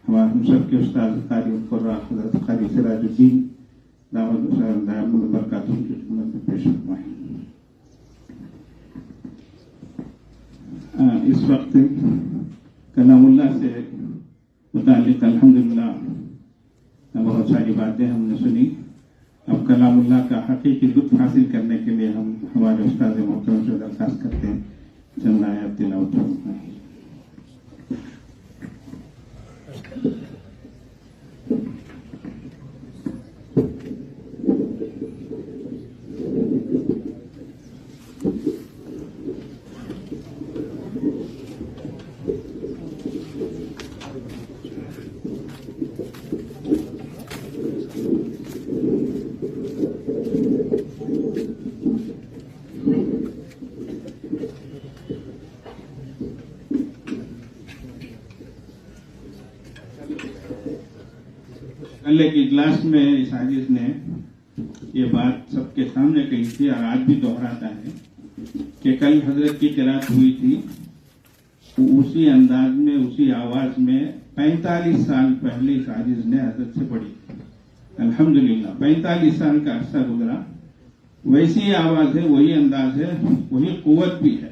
ہمارے ہم سب کے استاد قاری القراء حضرت قاری سراج الدین دامت برکاتہم کی خدمت میں پیش فرمائیں. اس وقت کلام اللہ سے متعلق الحمدللہ بہت ساری باتیں ہم نے سنی. اب کلام اللہ کا حقیقی لطف حاصل کرنے کے لیے ہم ہمارے استاد محترم سے درخواست کرتے ہیں چند آیات تلاوت فرمائیں. کل کے اجلاس میں اس حاجز نے یہ بات سب کے سامنے کہی تھی اور آج بھی دہراتا ہے کہ کل حضرت کی قرات ہوئی تھی اسی انداز میں اسی آواز میں 45 سال پہلے اس حاجز نے حضرت سے پڑھی. الحمدللہ 45 سال کا عرصہ گزرا، ویسی آواز ہے، وہی انداز ہے، وہی قوت بھی ہے.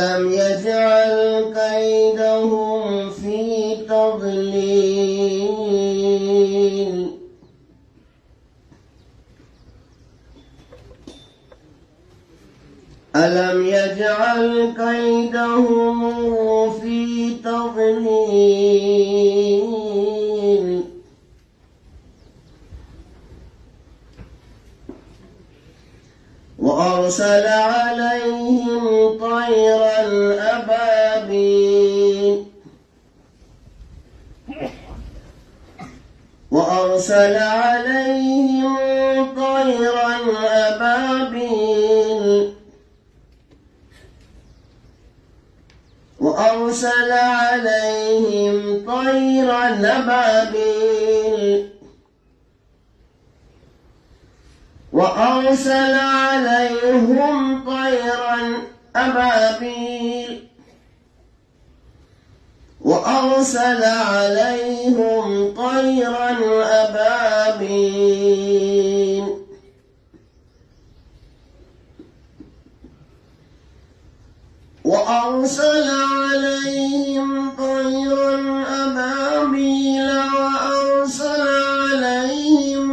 ألم يجعل كيدهم في تضليل ألم يجعل كيدهم في تضليل وأرسل عليهم طيرا أبابيل وأرسل عليهم طيرا أبابيل وأرسل عليهم طيرا أبابيل وأرسل عليهم طيرا أبابيل وأرسل عليهم طيرا أبابيل وأرسل عليهم طيرا أبابيل وأرسل عليهم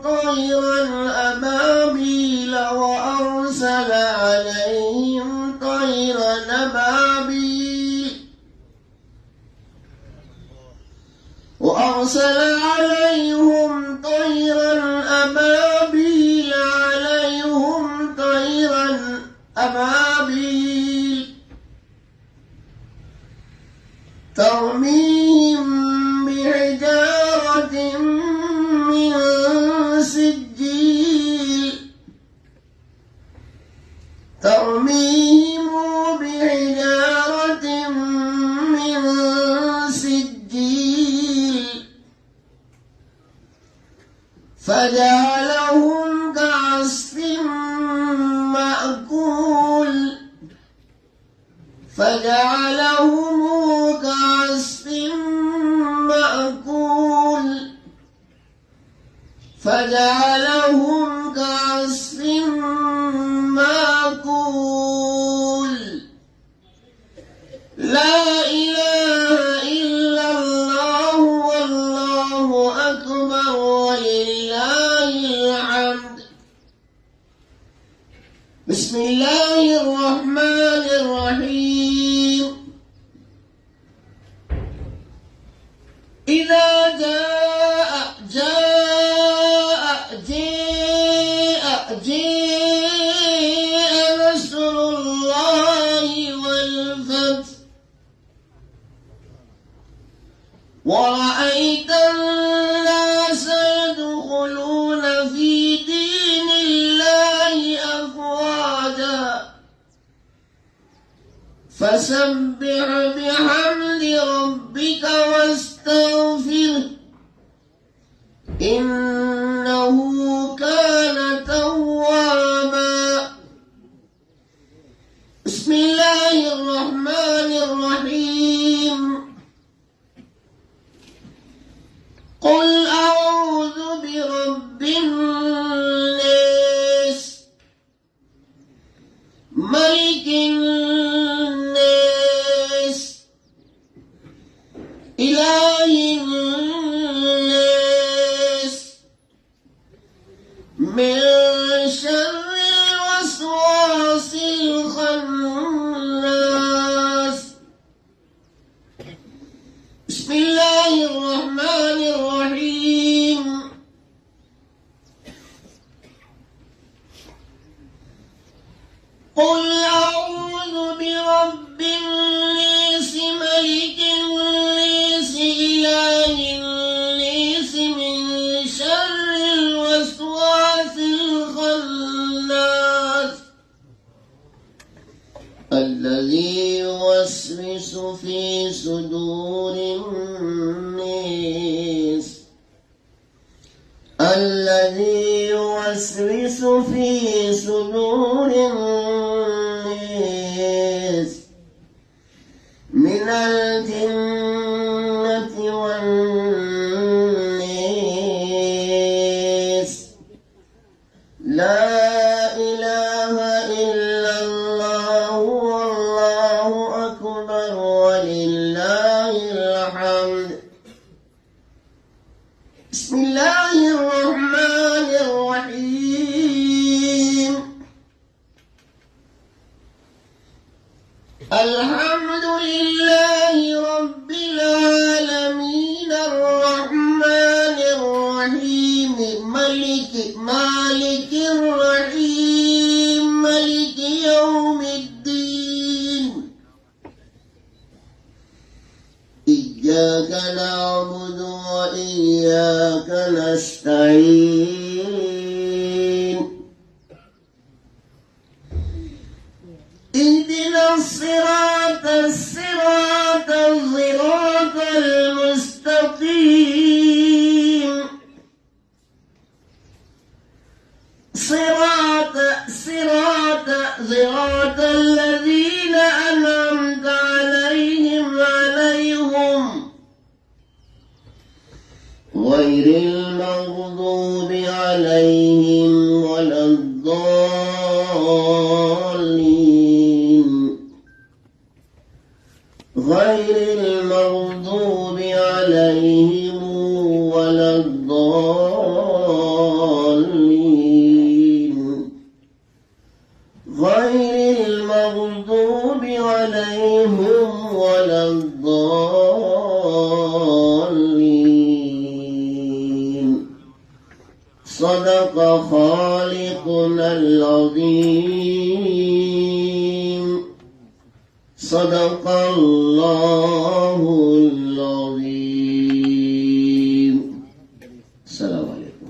طيرا أبابيل وأرسل عليهم طيرا أبابيل وأرسل عليهم طيرا أبابيل عليهم طيرا أبابيل ترميهم بحجارة من سجيل ترميهم بحجارة من سجيل فجعلهم كعصف مأكول فجعلهم كعصف مأكول فجعلهم كعصف مأكول لا إله إلا الله والله أكبر ولله الحمد. بسم الله الرحمن الرحيم. إذا جاء نصر الله والفتح ورأيت الناس يدخلون في دين الله أفواجا فسبح بحمد ربك واستغفره إنه كان توابا. بسم الله الرحمن الرحيم. قل أعوذ برب الناس ملك الناس إله الناس من شر الوسواس الخناس. بسم الله الرحمن الرحيم. قل أعوذ برب الناس ملك الناس إله الناس من شر الوسواس الخناس الذي يوسوس في صدور الناس الذي يوسوس في صدور الناس من الجنة والناس. لا إله إلا الله والله الحمد لله رب العالمين الرحمن الرحيم مالك الرحيم مالك يوم الدين إياك نعبد وإياك نستعين اهدنا الصراط المستقيم صراط الذين أنعمت عليهم غير المغضوب عليهم ولا الضالين غير المغضوب عليهم ولا الضالين غير المغضوب عليهم ولا الضالين صدق خالقنا العظيم صدق الله العظيم السلام عليكم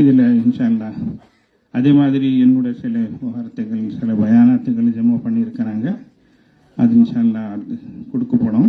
இதில் இன்ஷா அல்லாஹ் அதே மாதிரி என்னுடைய சில வார்த்தைகள் சில பயானாத்துகள் ஜமா பண்ணியிருக்கிறாங்க. அது இன்ஷா அல்லாஹ் கொடுக்கப்படும்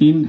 3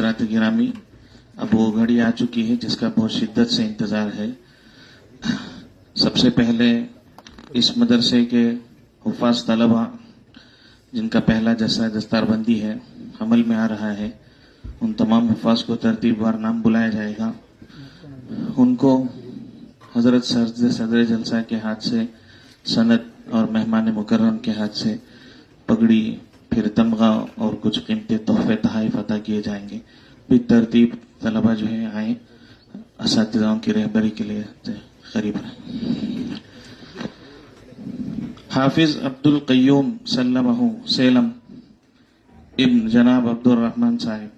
حضرات گرامی، اب وہ گھڑی آ چکی ہے جس کا بہت شدت سے انتظار ہے۔ سب سے پہلے اس مدرسے کے حفاظ طلبہ جن کا پہلا جلسہ دستار بندی ہے عمل میں آ رہا ہے، ان تمام حفاظ کو ترتیب وار نام بلایا جائے گا۔ ان کو حضرت صدر جلسہ کے ہاتھ سے سند اور مہمان مکرم کے ہاتھ سے پگڑی، پھر تمغہ اور کچھ قیمتی تحفے تحائف عطا کیے جائیں گے۔ بھی ترتیب طلبہ جو ہے آئیں، اساتذاؤں کی رہبری کے لیے قریب رہیں۔ حافظ عبد القیوم سلمہ سیلم ابن جناب عبد الرحمن صاحب۔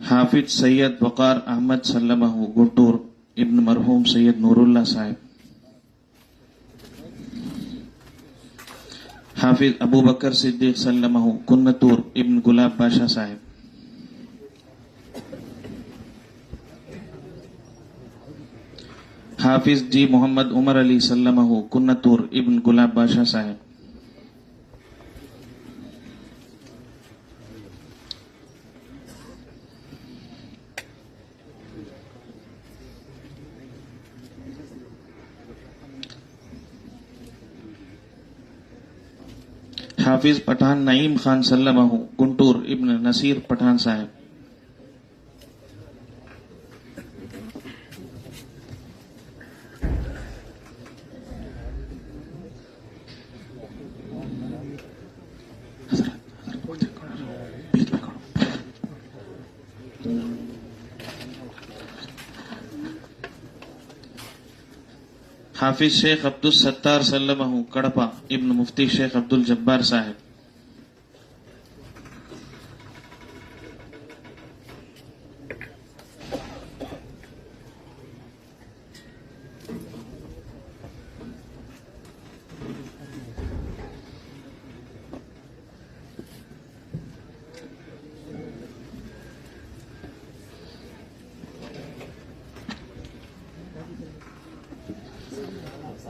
حافظ سید وقار احمد سلمہ گنٹور ابن مرحوم سید نور اللہ صاحب۔ حافظ ابو بکر صدیق سلمہ کنتور ابن گلاب بادشاہ صاحب۔ حافظ جی محمد عمر علی سلمہ کنتور ابن گلاب بادشاہ صاحب۔ حافظ پٹھان نعیم خان سلمہ گنٹور ابن نصیر پٹھان صاحب۔ حافظ شیخ عبد الستار سلمہ کڑپا ابن مفتی شیخ عبد الجبار صاحب۔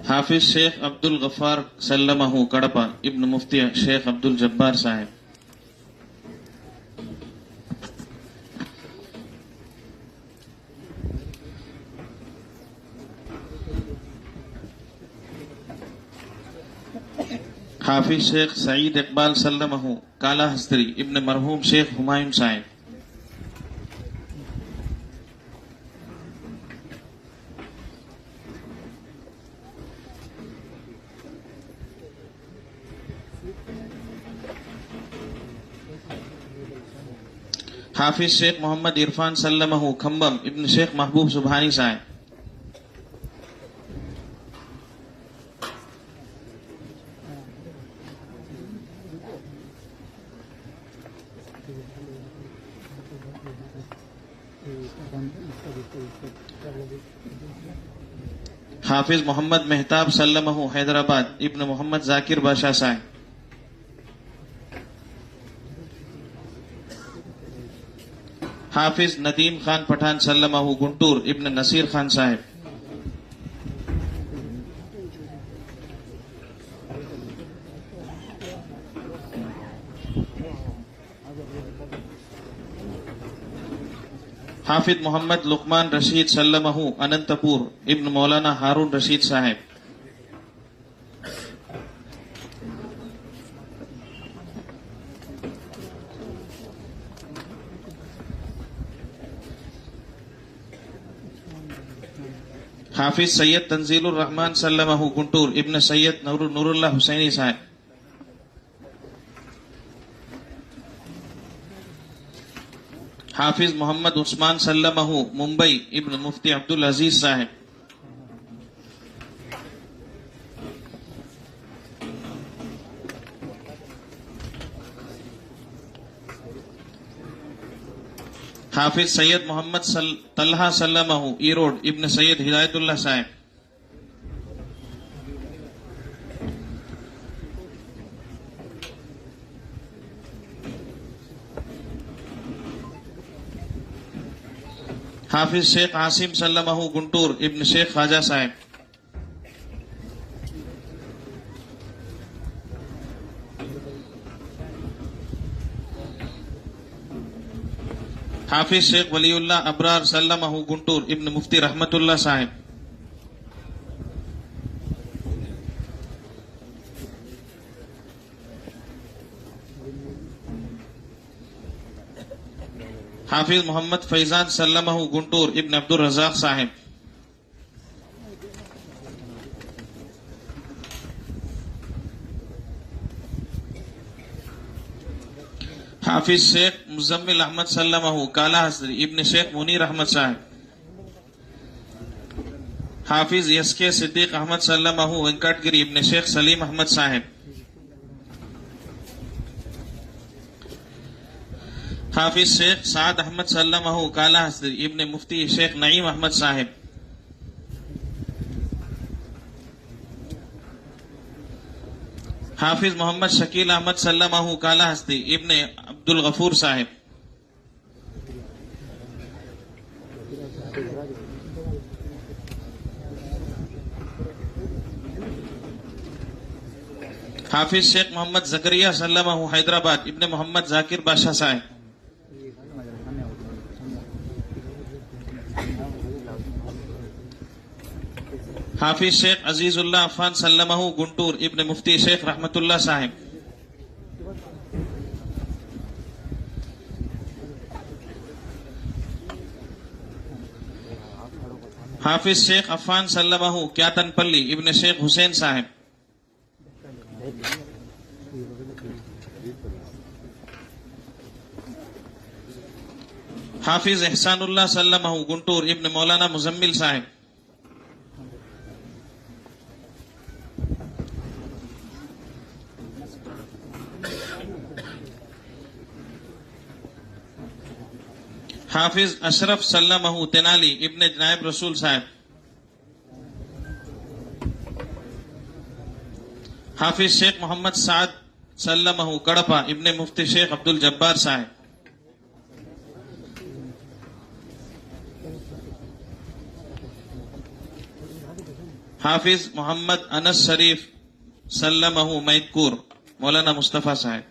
حافظ شیخ عبد الغفار سلمہ کڑپا ابن مفتی شیخ عبد الجبار صاحب۔ حافظ شیخ سعید اقبال سلمہ کالا ہستری ابن مرحوم شیخ ہمایوں صاحب۔ حافظ شیخ محمد عرفان سلمہ کھمبم ابن شیخ محبوب سبحانی صاحب۔ حافظ محمد مہتاب سلمہ حیدرآباد ابن محمد ذاکر بادشاہ صاحب۔ حافظ ندیم خان پٹھان سلمہ گنٹور ابن نصیر خان صاحب۔ حافظ محمد لقمان رشید سلمہ اننتپور ابن مولانا ہارون رشید صاحب۔ حافظ سید تنزیل الرحمن سلمہ گنٹور ابن سید نور اللہ حسینی صاحب۔ حافظ محمد عثمان سلمہ ممبئی ابن مفتی عبد العزیز صاحب۔ حافظ سید محمد طلحہ سلمہ ایروڈ ابن سید ہدایت اللہ صاحب۔ حافظ شیخ عاصم سلمہ گنٹور ابن شیخ خواجہ صاحب۔ حافظ شیخ ولی اللہ ابرار سلمہ گنٹور ابن مفتی رحمت اللہ صاحب. حافظ محمد فیضان سلمہ گنٹور ابن عبد الرزاق صاحب. حافظ شیخ مزمل احمد سلمہ کالا حضری ابن شیخ منیر احمد صاحب. حافظ یس کے صدیق احمد سلمہ وینکٹ گری ابن شیخ سلیم احمد صاحب. حافظ شیخ سعد احمد سلمہ کالا حضری ابن مفتی شیخ نعیم احمد صاحب. حافظ محمد شکیل احمد سلمہ کالا ہستی ابن عبد الغفور صاحب. حافظ شیخ محمد زکریہ سلمہ حیدرآباد ابن محمد ذاکر بادشاہ صاحب. حافظ شیخ عزیز اللہ عفان سلمہ گنٹور ابن مفتی شیخ رحمت اللہ صاحب. حافظ شیخ عفان سلمہ کیاتن پلی ابن شیخ حسین صاحب. حافظ احسان اللہ سلمہ گنٹور ابن مولانا مزمل صاحب. حافظ اشرف سلمہ تنالی ابن نائب رسول صاحب. حافظ شیخ محمد سعد سلمہ کڑپا ابن مفتی شیخ عبد الجبار صاحب. حافظ محمد انس شریف سلمہ میدکور مولانا مصطفیٰ صاحب.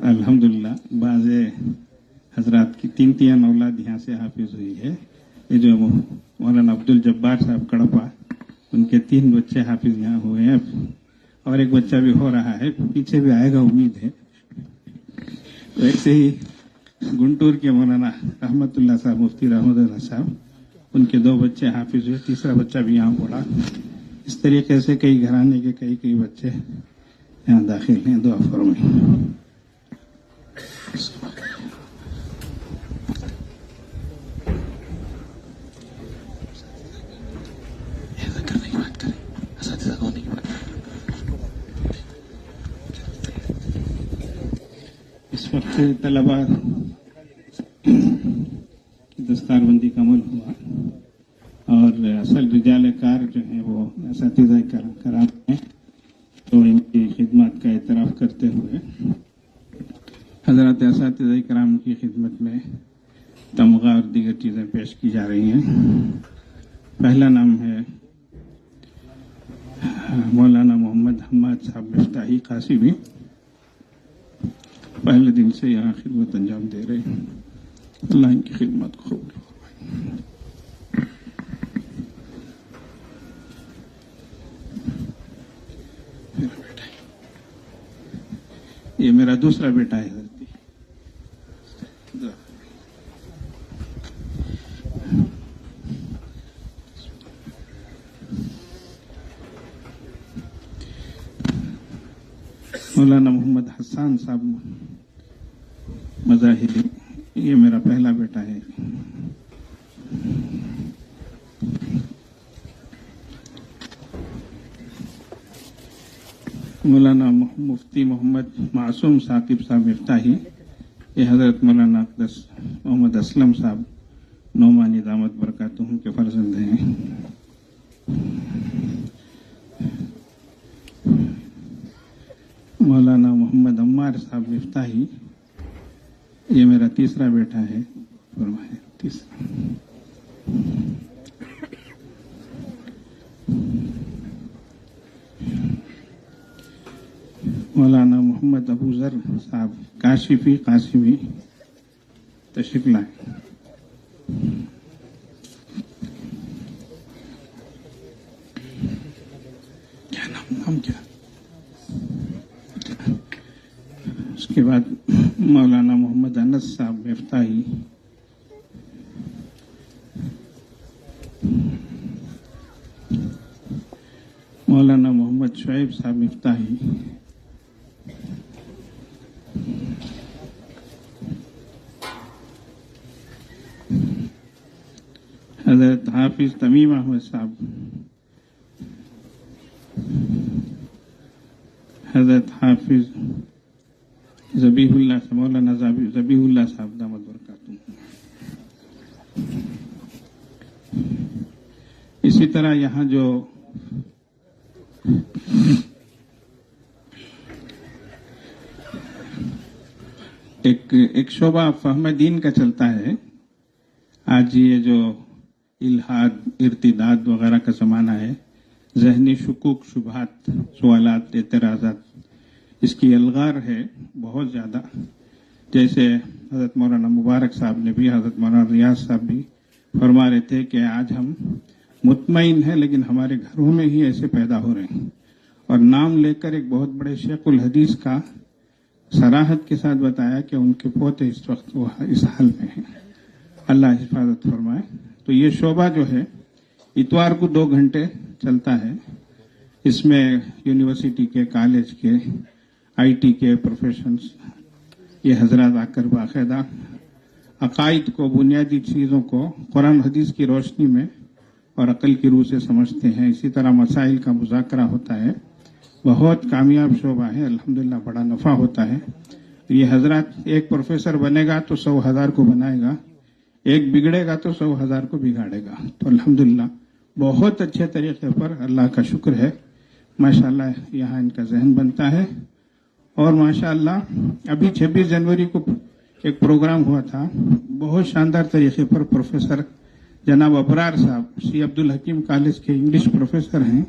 الحمدللہ بعض حضرات کی تین اولاد یہاں سے حافظ ہوئی ہے. یہ جو مولانا عبد الجبار صاحب کڑپا ان کے 3 بچے حافظ یہاں ہوئے ہیں اور ایک بچہ بھی ہو رہا ہے, پیچھے بھی آئے گا امید ہے. ویسے ہی گنٹور کے مولانا رحمت اللہ صاحب مفتی رحمت اللہ صاحب ان کے 2 بچے حافظ ہوئے, تیسرا بچہ بھی یہاں پڑھا. اس طریقے سے کئی گھرانے کے کئی بچے یہاں داخل ہیں. دعا فرمائیں. اس وقت طلبا کی دستار بندی کا عمل ہوا اور اصل رجال کار جو ہیں وہ اساتذہ کرام ہیں, تو ان کی خدمات کا اعتراف کرتے ہوئے حضرات اساتذہ کرام کی خدمت میں تمغہ اور دیگر چیزیں پیش کی جا رہی ہیں. پہلا نام ہے مولانا محمد حماد صاحب مفتاحی قاسمی. پہلے دن سے یہاں خدمت انجام دے رہے ہیں. اللہ ان کی خدمت کو قبول فرمائے. یہ میرا دوسرا بیٹا ہے. مولانا محمد حسان صاحب مظاہری, یہ میرا پہلا بیٹا ہے. مولانا مفتی محمد معصوم ثاقب صاحب مفتاحی, یہ حضرت مولانا محمد اسلم صاحب نعمانی دامت برکاتہم کے فرزند ہیں. مولانا محمد عمار صاحب مفتاحی, یہ میرا تیسرا بیٹا ہے. مولانا محمد ابو ذر صاحب کاشفی قاسمی تشریف لائیں. کیا نام کیا؟ اس کے بعد مولانا محمد انس صاحب مفتاحی. مولانا محمد شعیب صاحب مفتاحی. حضرت حافظ تمیم احمد صاحب. حضرت حافظ ذبیح اللہ مولانا ذبیح اللہ صاحب دامت برکاتہ. اسی طرح یہاں جو ایک شعبہ فہم دین کا چلتا ہے. آج یہ جو الحاد ارتداد وغیرہ کا زمانہ ہے، ذہنی شکوک شبہات سوالات اعتراضات، اس کی الغار ہے بہت زیادہ. جیسے حضرت مولانا مبارک صاحب نے بھی، حضرت مولانا ریاض صاحب بھی فرما رہے تھے کہ آج ہم مطمئن ہیں لیکن ہمارے گھروں میں ہی ایسے پیدا ہو رہے ہیں. اور نام لے کر ایک بہت بڑے شیخ الحدیث کا صراحت کے ساتھ بتایا کہ ان کے پوتے اس وقت وہ اس حال میں ہیں. اللہ حفاظت فرمائے. تو یہ شعبہ جو ہے اتوار کو 2 گھنٹے چلتا ہے. اس میں یونیورسٹی کے، کالج کے، آئی ٹی کے پروفیشنز یہ حضرات آ کر باقاعدہ عقائد کو، بنیادی چیزوں کو قرآن حدیث کی روشنی میں اور عقل کی روح سے سمجھتے ہیں. اسی طرح مسائل کا مذاکرہ ہوتا ہے. بہت کامیاب شعبہ ہے، الحمدللہ بڑا نفع ہوتا ہے. یہ حضرات ایک پروفیسر بنے گا تو 100,000 کو بنائے گا، ایک بگڑے گا تو 100,000 کو بگاڑے گا. تو الحمدللہ بہت اچھے طریقے پر اللہ کا شکر ہے. ماشاءاللہ یہاں ان کا ذہن بنتا ہے. اور ماشاءاللہ ابھی 26 جنوری کو ایک پروگرام ہوا تھا، بہت شاندار طریقے پر پروفیسر جناب ابرار صاحب سی عبدالحکیم کالج کے انگلش پروفیسر ہیں،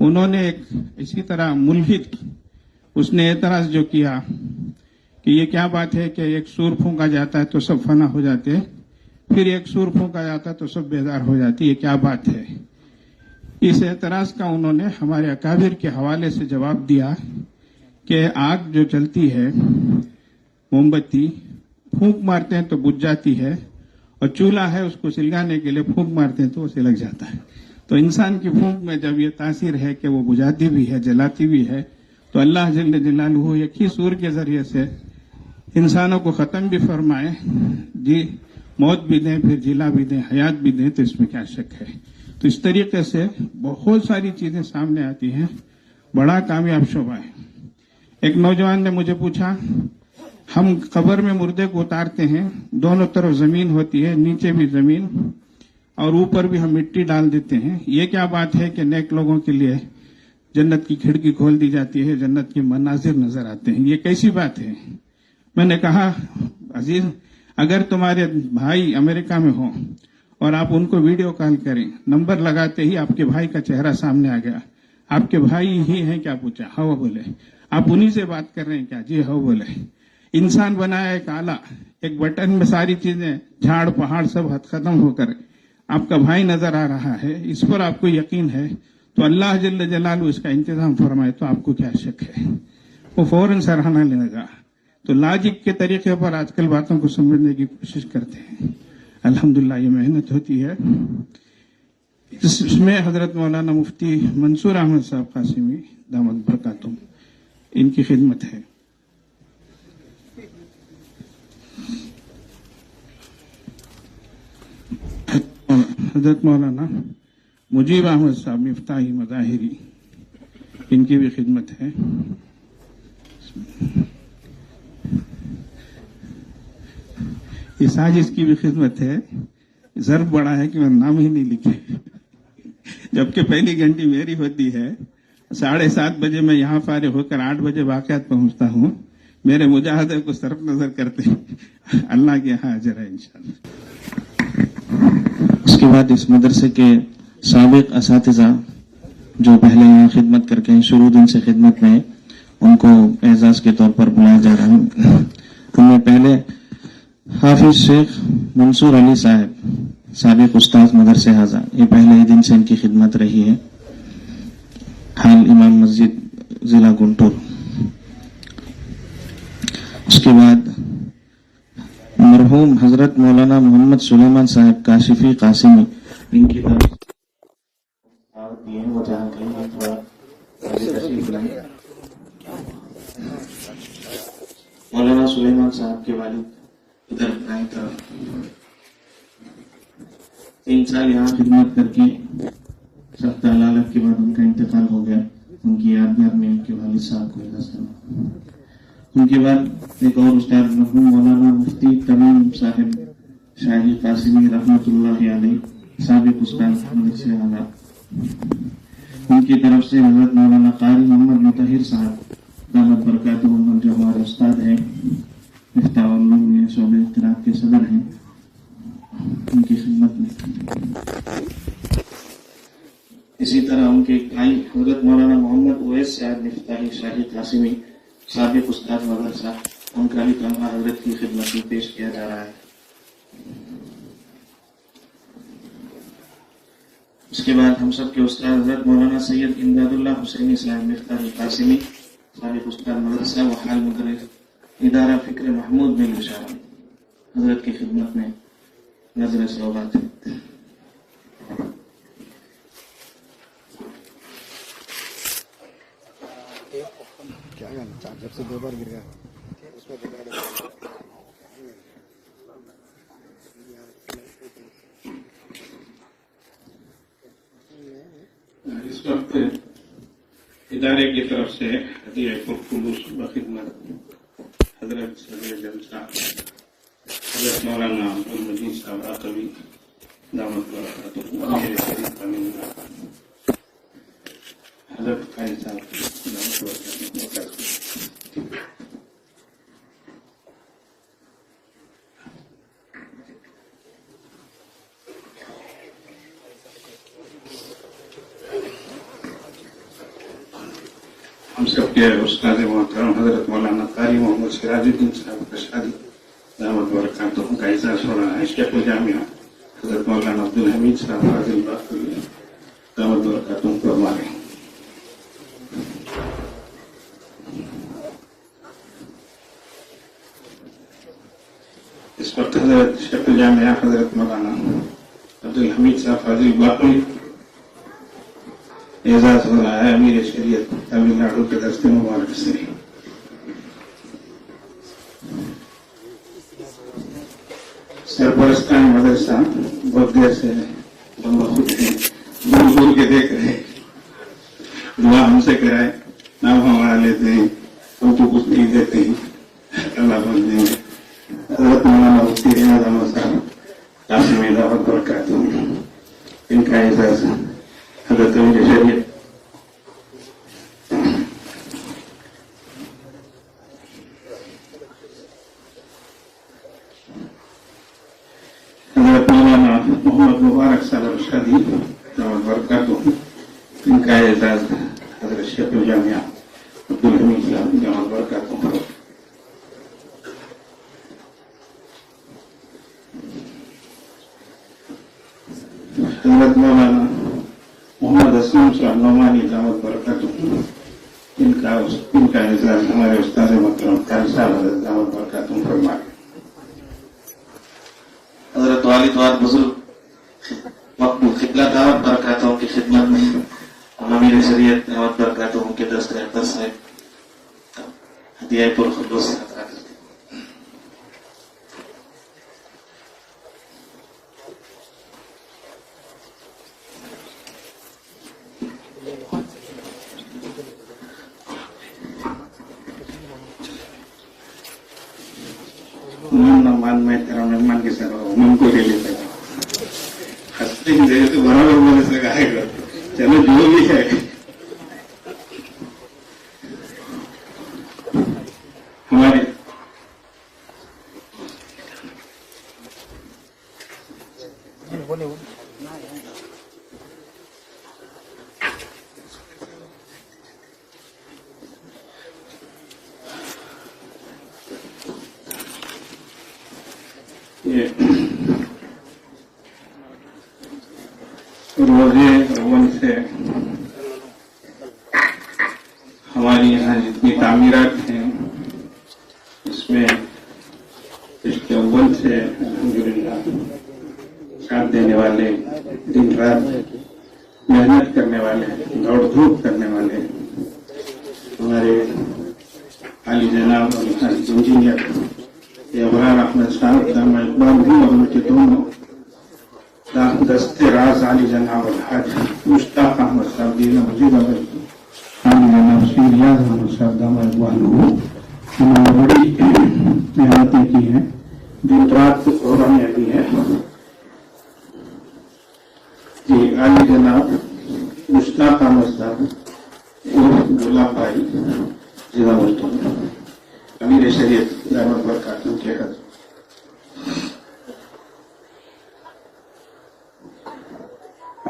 انہوں نے ایک اسی طرح ملحد اس نے اعتراض جو کیا کہ یہ کیا بات ہے کہ ایک سور پھونکا جاتا ہے تو سب فنا ہو جاتے ہیں، پھر ایک سور پھونکا جاتا ہے تو سب بیدار ہو جاتی ہے، کیا بات ہے؟ اس اعتراض کا انہوں نے ہمارے اکابر کے حوالے سے جواب دیا کہ آگ جو چلتی ہے، موم بتی پھونک مارتے ہیں تو بجھ جاتی ہے، اور چولہا ہے اس کو سلگانے کے لیے پھونک مارتے ہیں تو وہ سلگ جاتا ہے. تو انسان کی پھونک میں جب یہ تاثیر ہے کہ وہ بجھاتی بھی ہے، جلاتی بھی ہے، تو اللہ جل جلالہ ایک ہی سور کے ذریعے سے انسانوں کو ختم بھی فرمائے، جی موت بھی دیں، پھر جلا بھی دیں، حیات بھی دیں، تو اس میں کیا شک ہے. تو اس طریقے سے بہت ساری چیزیں سامنے آتی ہیں. بڑا کامیاب شعبہ ہے. ایک نوجوان نے مجھے پوچھا، ہم قبر میں مردے کو اتارتے ہیں، دونوں طرف زمین ہوتی ہے، نیچے بھی زمین اور اوپر بھی ہم مٹی ڈال دیتے ہیں، یہ کیا بات ہے کہ نیک لوگوں کے لیے جنت کی کھڑکی کھول دی جاتی ہے، جنت کے مناظر نظر آتے ہیں، یہ کیسی بات ہے؟ میں نے کہا عزیز، اگر تمہارے بھائی امریکہ میں ہوں اور آپ ان کو ویڈیو کال کریں، نمبر لگاتے ہی آپ کے بھائی کا چہرہ سامنے آ گیا، آپ کے بھائی ہی ہیں کیا؟ پوچھا، ہاں بولے. آپ انہی سے بات کر رہے ہیں کیا؟ جی ہاں بولے. انسان بنایا ایک آلہ، ایک بٹن میں ساری چیزیں، جھاڑ پہاڑ سب ختم ہو کر آپ کا بھائی نظر آ رہا ہے، اس پر آپ کو یقین ہے تو اللہ جل جلالہ اس کا انتظام فرمائے تو آپ کو کیا شک ہے؟ وہ فوراً سراہنا لینے گا. تو لاجک کے طریقے پر آج کل باتوں کو سمجھنے کی کوشش کرتے ہیں. الحمدللہ یہ محنت ہوتی ہے. اس میں حضرت مولانا مفتی منصور احمد صاحب قاسمی دامت برکاتہم ان کی خدمت ہے. حضرت مولانا مجیب احمد صاحب مفتاحی مظاہری ان کی بھی خدمت ہے. اس آج اس کی بھی خدمت ہے. ضرب بڑا ہے کہ میں نام ہی نہیں لکھے، جبکہ پہلی گھنٹی میری ہوتی ہے. 7:30 بجے میں یہاں فارغ ہو کر 8 بجے واقعات پہنچتا ہوں. میرے مجاہدے کو صرف نظر کرتے ہیں، اللہ کے یہاں اجر ہے انشاءاللہ. اس کے بعد اس مدرسے کے سابق اساتذہ جو پہلے یہاں خدمت کر کے ہیں، شروع دن سے خدمت میں، ان کو اعزاز کے طور پر بلایا جا رہا ہے. ان میں پہلے حافظ شیخ منصور علی صاحب سابق استاد مدرسہ حاضہ، یہ پہلے ہی دن سے ان کی خدمت رہی ہے، حال امام مسجد ضلع گنٹور. اس کے بعد مرحوم حضرت مولانا محمد سلیمان صاحب کاشفی قاسمی، ان کی طرف دعوت دی ہے، وہ جہاں کہیں گے تھوڑا تشریف لائیں. مولانا سلیمان صاحب کے والد ادھر دائیں طرف 3 سال یہاں خدمت کر کے سخت علالت کے بعد ان کا انتقال ہو گیا. ان کی یادگار میں ان کے والد صاحب کو اعزاز کرنا. ان کے بعد ایک اور استاد مرحوم مولانا مفتی تمیم صاحب شاہی قاسمی رحمۃ اللہ علیہ سابق استاد مدرسہ حاضہ، ان کی طرف سے حضرت مولانا قاری محمد مطہر صاحب دامت برکاتہم، جو ہمارے استاد ہیں، مفتاح العلوم میں شعبہ قرات کے صدر ہیں، ان کی خدمت میں. اسی طرح ان کے بھائی حضرت مولانا محمد اویس صاحب مفتاحی شاہی قاسمی سابق استاد مدرسہ، ان کا بھی تمہا حضرت کی خدمت میں پیش کیا جا رہا ہے. اس کے بعد ہم سب کے استاد حضرت مولانا سید امداد اللہ حسینی صاحب مفتاحی قاسمی سابق استاد مدرسہ و حال مدرس ادارہ فکر محمود بن بشارہ، حضرت کی خدمت میں نظر صحبات ہے. کیا کرنا چارجر سے 2 بار گر گیا اس میں اس وقت ادارے کی طرف سے ہدیہ پرخلوص بخدمت حضرت صدر جلسہ حضرت مولانا عبدالمجید صاحب عقبی دامت برکاتہم، میرے شریف امین حضرت قائد صاحب دامت برکاتہم. ہم سب کے استاد محترم حضرت مولانا قاری محمد سراج الدین صاحب کشادی دعوت برکاتہم کا اعزاز ہو رہا ہے. شیخ الجامعہ حضرت مولانا عبدالحمید صاحب فاضل باقری دعوت برکاتہم فرما رہے ہیں. اس وقت حضرت شیخ الجامعہ حضرت مولانا عبدالحمید صاحب فاضل باقری اعزاز ہو رہا ہے امیر شریعت تمل ناڈو کے دست مبارک سے. سرپرستان مدرسہ بہت دیر سے ہم خود دور دور کے دیکھ رہے ہیں، دعا ہم سے کرائے، نام ہمارا لیتے ہیں، ہم کو کچھ نہیں دیتے ہیں، اللہ بول دیں گے. حضرت مولانا مفتی ریاض احمد صاحب قاسمی دعوت برکاتہم، ان کا اعزاز حضرت امیر شریعت حضرت مولانا محمد مبارک صاحب ارشادی دعوت برکاتہم، ان کا اعزاز حضرت شیخ الجامعہ عبدالحمید صاحب دعوت برکاتہم. حضرت مولانا محمد اسلم صاحب نعمانی دعوت برکاتہم، ان کا اعزاز ہمارے استاد محترم قاری صاحب حضرت دعوت برکاتہم فرمائے. حضرت والد واد بزرگ مقبول قبلہ دعوت برکاتہم کی خدمت میں امیر شریعت دعوت برکاتہم کے دست اقدس صاحب ہدیہ پرخلوص عطا کرتے ہیں. نعمان میں تیرا مہمان کے ساتھ من کو لے لیتا ہوں، ہنستے ہی دے تو برابر بولے سے کہے گا چلو جو بھی ہے. ہمارے یہ روزے اول سے ہماری یہاں جتنی تعمیرات ہیں اس میں اس کے اول سے الحمدللہ ساتھ دینے والے، دن رات محنت کرنے والے، دوڑ دھوپ کرنے والے ہمارے عالی جناب اور انجینئر ابرار احمد صاحب دامہ اقبال بھی اور ان کے دونوں دست راز عالی جناب الحاج مشتاق احمد صاحب دینا مجید عالی جناب سید ریاض احمد صاحب دامہ اقبال ہو، انہوں نے بڑی محنتیں کی ہیں، دن رات قربانیاں دی ہیں. جی عالی جناب مشتاق احمد صاحب گلاب بھائی ضلع ملتان امیر شریعت دامت برکاتہ کے حضرت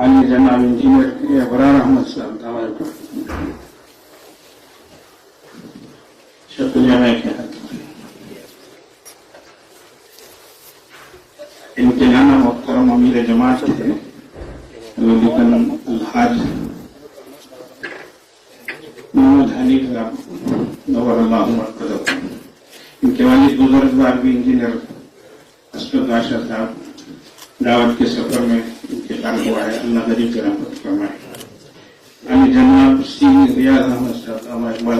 عالی جناب انجینئر ابرار احمد صاحب دامت شکریہ ہے کہ ان کے نانا محترم امیر جماعت تھے لیکن الحاج محمد حنیف صاحب نور اللہ مرکز، ان کے والد بزرگوار بھی انجینئر اسکر بادشاہ صاحب دعوت کے سفر میں انتقال ہوا ہے، اللہ غریب کی رحمت فرمائے. علی جناب سید ریاض احمد صاحب دامہ اقبال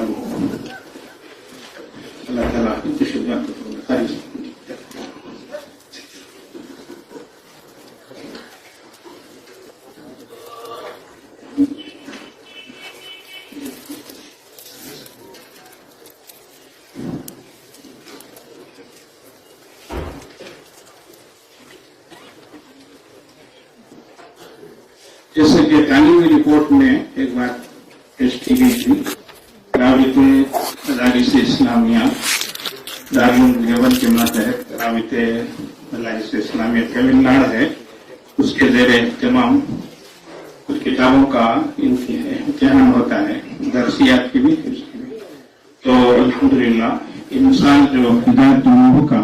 اللہ تعالیٰ ان کی خدمت خارج. جیسے کہ تعلیمی رپورٹ میں ایک بات پیش کی گئی تھی، رابطہ مدارس اسلامیہ دارالعلوم دیوبند کے ماتحت رابطہ مدارس اسلامیہ تمل ناڈو ہے، اس کے زیر اہتمام کچھ کتابوں کا امتحان ہوتا ہے، درسیات کی بھی. تو الحمدللہ ان سال جو ہدایت النبوہ کا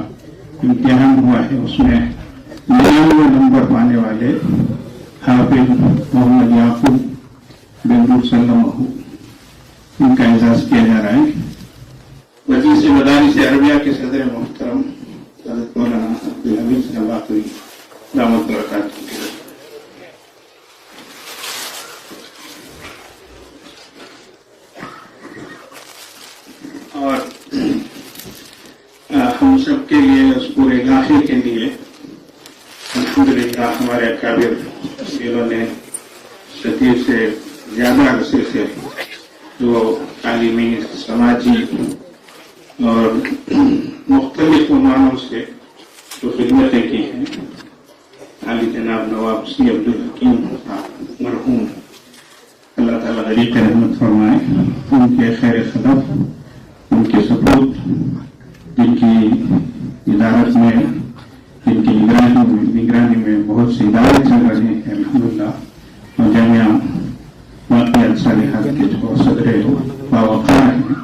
امتحان ہوا ہے اس میں 99 نمبر پانے والے حافظ محمد یعقوب بن سلم ان کا اعزاز کیا جا رہا ہے. وزیر مدارس عربیہ کے صدر محترم حضرت مولانا عبدالحمید صاحب باقری دامت برکاتہ. اور ہم سب کے لیے، اس پورے علاقے کے لیے الحمدللہ ہمارے اکابر جنہوں نے صدی سے زیادہ عرصے سے جو تعلیمی، سماجی اور مختلف عنوانوں سے جو خدمتیں کی ہیں، عالی جناب نواب سی عبدالحکیم مرحوم اللہ تعالیٰ غریب رحمت فرمائے، ان کے خیر خلف، ان کے سپورٹ، جن کی ادارت میں، جن کی نگرانی میں بہت سے ادارے چل رہے ہیں الحمدللہ، اور جامعہ واقعات صالحات کے جو صدر باوقار ہیں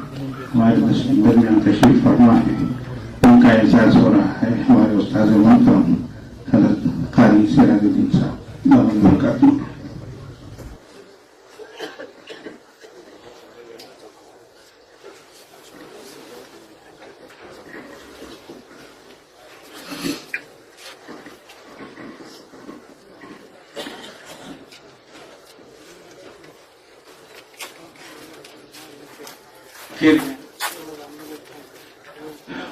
ہمارے درمیان تشریف فرما ہے، ان کا اعزاز ہو رہا ہے. ہمارے استاد محترم حضرت قاری سراج الدین صاحب دامت برکاتہ. پھر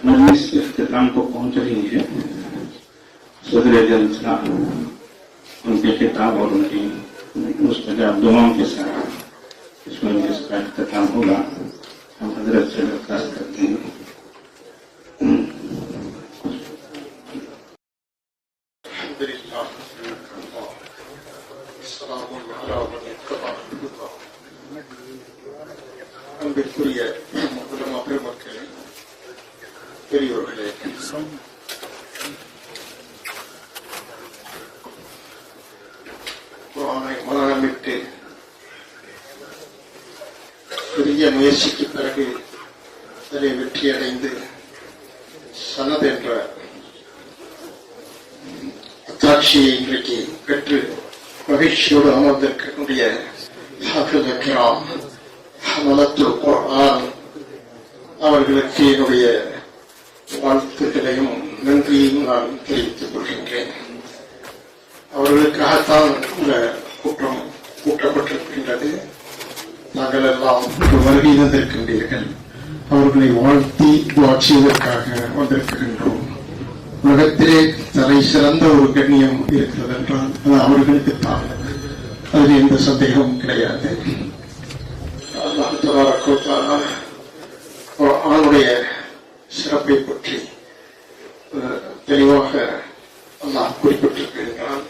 مجلس اختتام کو پہنچ رہی ہے. صدر جلسہ ان کے خطاب اور ان کی مستجاب دعاؤں کے ساتھ اس مجلس کا اختتام ہوگا. ہم حضرت سے درخواست کرتے ہیں. بالکل یہ مولانا مٹے பெரிய முயற்சிக்கு பிறகு அதிலே வெற்றி அடைந்து சனத் என்ற ஆட்சியை இன்றைக்கு பெற்று மகிழ்ச்சியோடு அமர்ந்திருக்கக்கூடிய ஹாஃபிஸ் கிராம் ஹமலத்துல் குர்ஆன் அவர்களுக்கு என்னுடைய வாழ்த்துக்களையும் நன்றியையும் நான் தெரிவித்துக் கொள்கின்றேன். அவர்களுக்காகத்தான் இந்த கூட்டம் கூட்டப்பட்டிருக்கின்றது. நாங்கள் எல்லாம் வருகை தந்திருக்கின்றீர்கள். அவர்களை வாழ்த்தி செய்வதற்காக வந்திருக்கின்றோம். உலகத்திலே தலை சிறந்த ஒரு கண்ணியம் இருக்கிறது என்றால் அது அவர்களுக்குத்தான். அதில் எந்த சந்தேகமும் கிடையாது. அவனுடைய சிறப்பை பற்றி தெளிவாக அல்லாஹ் குறிப்பிட்டிருக்கின்றான்.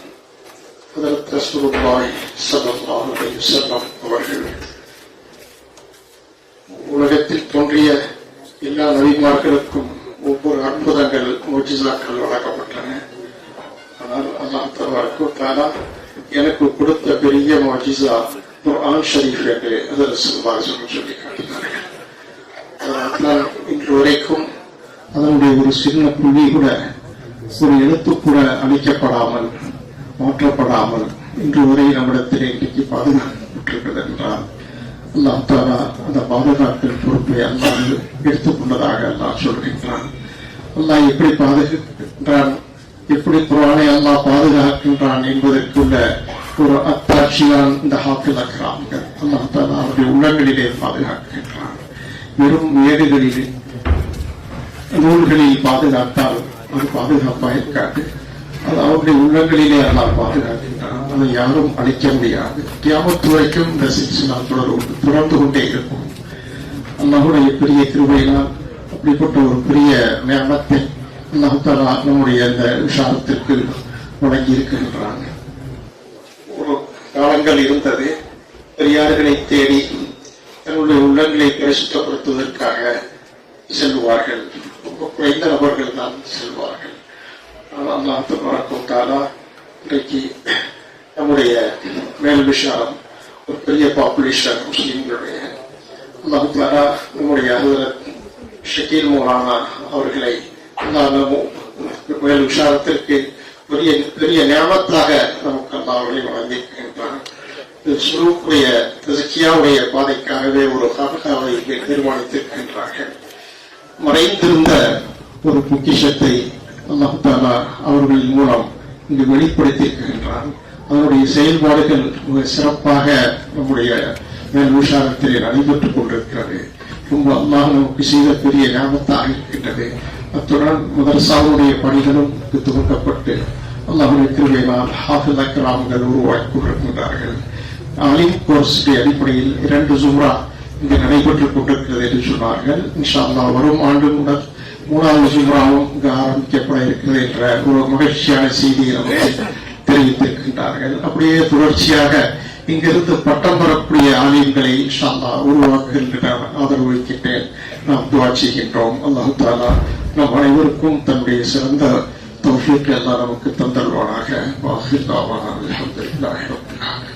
ஹதரத் ரசூலுல்லாஹி ஸல்லல்லாஹு அலைஹி வஸல்லம் அவர்கள் உலகத்தில் தோன்றிய எல்லா நபிமார்களுக்கும் ஒவ்வொரு அற்புதங்கள் முஜிசாக்கள் வழங்கப்பட்டன. ஆனால் அல்லாஹ் தபாரக வ தஆலா எனக்கு கொடுத்த பெரிய முஜிசா குர்ஆன் ஷரீஃப் என்று ஹதரத் ஸல்லல்லாஹு அலைஹி வஸல்லம் சொல்லி காட்டினார்கள். அதனால் இன்று வரைக்கும் அதனுடைய ஒரு சின்ன புள்ளி கூட ஒரு எழுத்து கூட அளிக்கப்படாமல் மாற்றப்படாமல் இன்று வரை நம்மிடத்தில் இன்றைக்கு பாதுகாக்கப்பட்டிருக்கிறது என்றால் அல்லாஹ் தஆலா அந்த பாதுகாப்பின் பொறுப்பை அல்லாஹ் எடுத்துக்கொண்டதாக அல்லாஹ் சொல்கின்றான். அல்லாஹ் எப்படி பாதுகாக்கின்றான், எப்படி குர்ஆனை அல்லாஹ் பாதுகாக்கின்றான் என்பதற்குள்ள ஒரு அத்தாட்சியான் இந்த ஹாஃபிஸ் கிராம்கள். அல்லாஹ் தஆலா அவருடைய உள்ளங்களிலே பாதுகாக்கின்றான். வெறும் ஏடுகளில் நூல்களில் பாதுகாத்தால் அது பாதுகாப்பாக இருக்காது. அது அவருடைய உள்ளங்களிலே அல்லாஹ் பாதுகாக்கின்றான். அதை யாரும் அழிக்க முடியாது. கியாமத் வரைக்கும் இந்த சில்சிலா தொடர்ந்து கொண்டே இருக்கும். அல்லாஹ்வுடைய பெரிய கிருபையினால் அப்படிப்பட்ட ஒரு பெரிய நியமத்தை அல்லாஹ் தஆலா நம்முடைய இந்த விஷாரத்திற்கு வழங்கி இருக்கின்றான். ஒரு காலங்கள் இருந்தது, பெரியார்களை தேடி தன்னுடைய உள்ளங்களை பரிசுத்தப்படுத்துவதற்காக செல்வார்கள். குறைந்த நபர்கள் தான் செல்வார்கள். அல்லாஹ் தபாரக வ தஆலா இன்றைக்கு நம்முடைய மேல் விஷாரம் ஒரு பெரிய பாப்புலேஷன் முஸ்லிம்களுடைய அல்லாஹ் தஆலா நம்முடைய ஹஜ்ரத் ஷக்கீல் மௌலானா அவர்களை மேல் விஷாரத்திற்கு பெரிய பெரிய நியமத்தாக நமக்கு அல்லாஹ் அவர்களை வழங்கியிருக்கின்றான். சுரூப்புடைய தஸ்கியாவுடைய பாதைக்காகவே ஒரு ஹாஃபிஸாவை தீர்மானித்திருக்கின்றார்கள். மறைந்திருந்த ஒரு பொக்கிஷத்தை அல்லாஹ் தஆலா அவர்களின் மூலம் இங்கு வெளிப்படுத்தியிருக்கின்றான். அதனுடைய செயல்பாடுகள் மிக சிறப்பாக நம்முடைய மேல் விஷாரத்திலே நடைபெற்றுக் கொண்டிருக்கிறது. ரொம்ப அல்லாஹ் நமக்கு செய்த பெரிய ஞாபகத்தாக இருக்கின்றது. அத்துடன் மதரசாவுடைய பணிகளும் துவக்கப்பட்டு அல்லாஹ்வுடைய கிருபையினால் ஹாஃபிஸ் கிராம்கள் உருவாக்கி கொண்டிருக்கின்றார்கள். அலிம் கோர்ஸ் அடிப்படையில் 2 ஜும்ரா இங்கு நடைபெற்றுக் கொண்டிருக்கிறது என்று சொன்னார்கள். இன்ஷா அல்லாஹ் வரும் ஆண்டு முதல் 3வது ஜும்ராவும் இங்கு ஆரம்பிக்கப்பட இருக்கிறது என்ற ஒரு மகிழ்ச்சியான செய்தியை நமக்கு தெரிவித்திருக்கின்றார்கள். அப்படியே தொடர்ச்சியாக இங்கிருந்து பட்டம் பெறக்கூடிய ஆலயங்களை இன்ஷா அல்லாஹ் உருவாக்குகின்ற ஆதரவு வைக்கின்றேன். நாம் துஆ செய்கின்றோம். அல்லாஹ் தஆலா நம் அனைவருக்கும் தன்னுடைய சிறந்த தௌஃபீக் அல்லாஹ் நமக்கு தந்தல்வானாக. வாஹிர் தாவானா அல்ஹம்துலில்லாஹி ரப்பில் ஆலமீன்.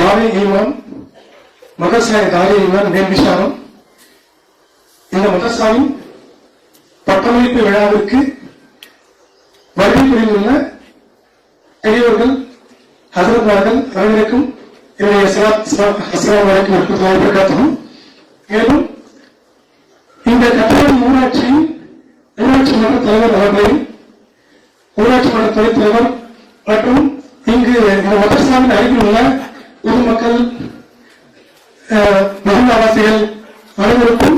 தாரே ஈமான் மதரசா தாரே ஈமான் நேர்விசாரம் இந்த மதரசாவின் பட்டமளிப்பு விழாவிற்கு வருகை புரிந்துள்ள பெரியவர்கள், ஹஜரத்மார்கள் அனைவருக்கும் என்னுடைய அஸ்ஸலாமு அலைக்கும் வரஹ்மத்துல்லாஹி வ பரகாத்துஹு. மேலும் இந்த கட்டளை ஊராட்சியின் ஊராட்சி மன்ற தலைவர் அவர்களையும், ஊராட்சி மன்ற துணைத் தலைவர் மற்றும் இங்கு இந்த மதரசாவின் அருகில் உள்ள பொதுமக்கள், மஹல்லாவாசிகள் அனைவருக்கும்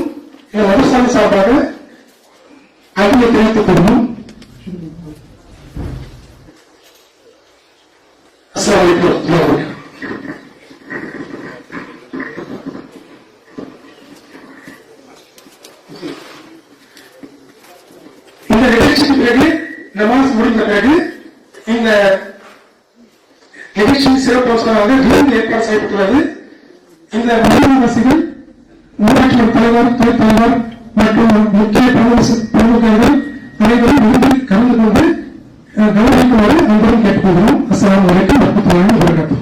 இந்த மதரசாவின் சார்பாக அன்பை தெரிவித்துக் கொள்வோம். அஸ்ஸலாமு அலைக்கும் வரஹ்மத்துல்லாஹி வ பரகாத்துஹு. இந்த நிகழ்ச்சிக்கு பிறகு, நமாஸ் முடிந்த பிறகு, இந்த நிகழ்ச்சியின் சிறப்பம்சமாக விருந்து ஏற்பாடு செய்யப்பட்டுள்ளது. இந்த மஹல்லாவாசிகள், ஊராட்சி தலைவர், துணைத் தலைவர் மற்றும் முக்கிய பிரமுகர்கள் அனைவரும் விருந்தில் கலந்து கொண்டு கௌரவிக்குமாறு அன்புடன் கேட்டுக்கொள்கிறோம். அஸ்ஸலாமு அலைக்கும் வரஹ்மத்துல்லாஹி வ பரகாத்துஹு.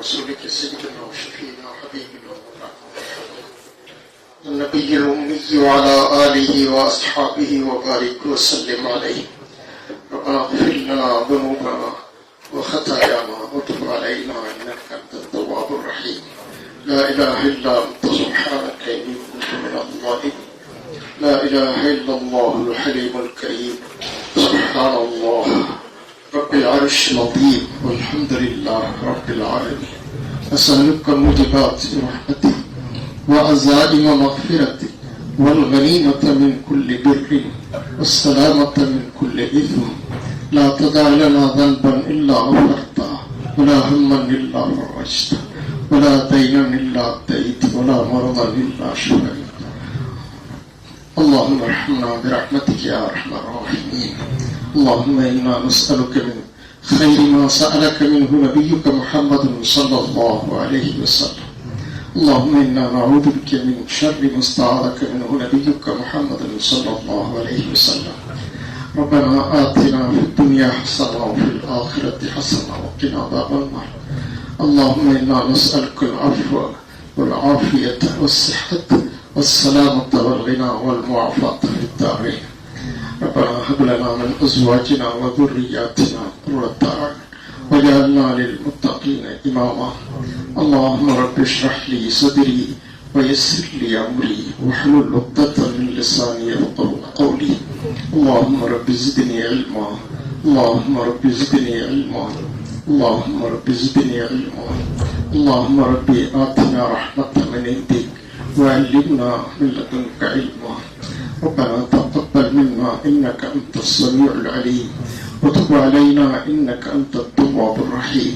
رسولك سيدنا وشفينا وحبيبنا النبي الأمي وعلى آله وأصحابه وبارك وسلم عليه. ربنا اغفر لنا ذنوبنا وخطايانا وتب علينا إنك أنت التواب الرحيم. لا إله إلا أنت سبحانك إني كنت من الظالمين. لا إله إلا الله الحليم الكريم. سبحان الله رب العرش العظيم والحمد لله رب العالمين. أسألك موجبات رحمتك وعزائم مغفرتك والغنيمة من كل بر والسلامة من كل إثم. لا تدع لنا ذنبا إلا غفرته ولا هما إلا فرجته ولا دينا إلا أديت ولا مرضا إلا شفيت. اللهم ارحمنا برحمتك يا أرحم الراحمين. اللهم إنا نسألك من خير ما سألك منه نبيك محمد صلى الله عليه وسلم. اللهم إنا نعوذ بك من شر ما استعاذك منه نبيك محمد صلى الله عليه وسلم. ربنا آتنا في الدنيا حسنة وفي الآخرة حسنة وقنا عذاب النار. اللهم إنا نسألك العفو والعافية والصحة والسلامة والغنى والمعافاة في الدارين. ربنا هب لنا من أزواجنا وذرياتنا قرة أعين واجعلنا للمتقين إماما. اللهم رب اشرح لي صدري ويسر لي أمري واحلل عقدة من لساني يفقهوا قولي. اللهم رب زدني علما. اللهم رب زدني علما. اللهم رب زدني علما. اللهم رب آتنا رحمة من عندك وعلمنا من لدنك علما. ربنا تقبل منا إنك أنت السميع العليم وتب علينا إنك أنت التواب الرحيم.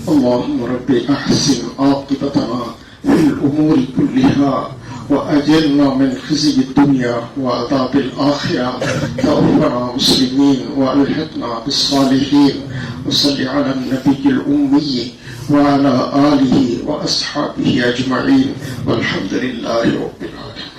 اللهم رب أحسن عاقبتنا في الأمور كلها وأجرنا من خزي الدنيا وعذاب الآخرة. توفنا مسلمين وألحقنا بالصالحين. وصل على النبي الأمي وعلى آله وأصحابه أجمعين والحمد لله رب العالمين.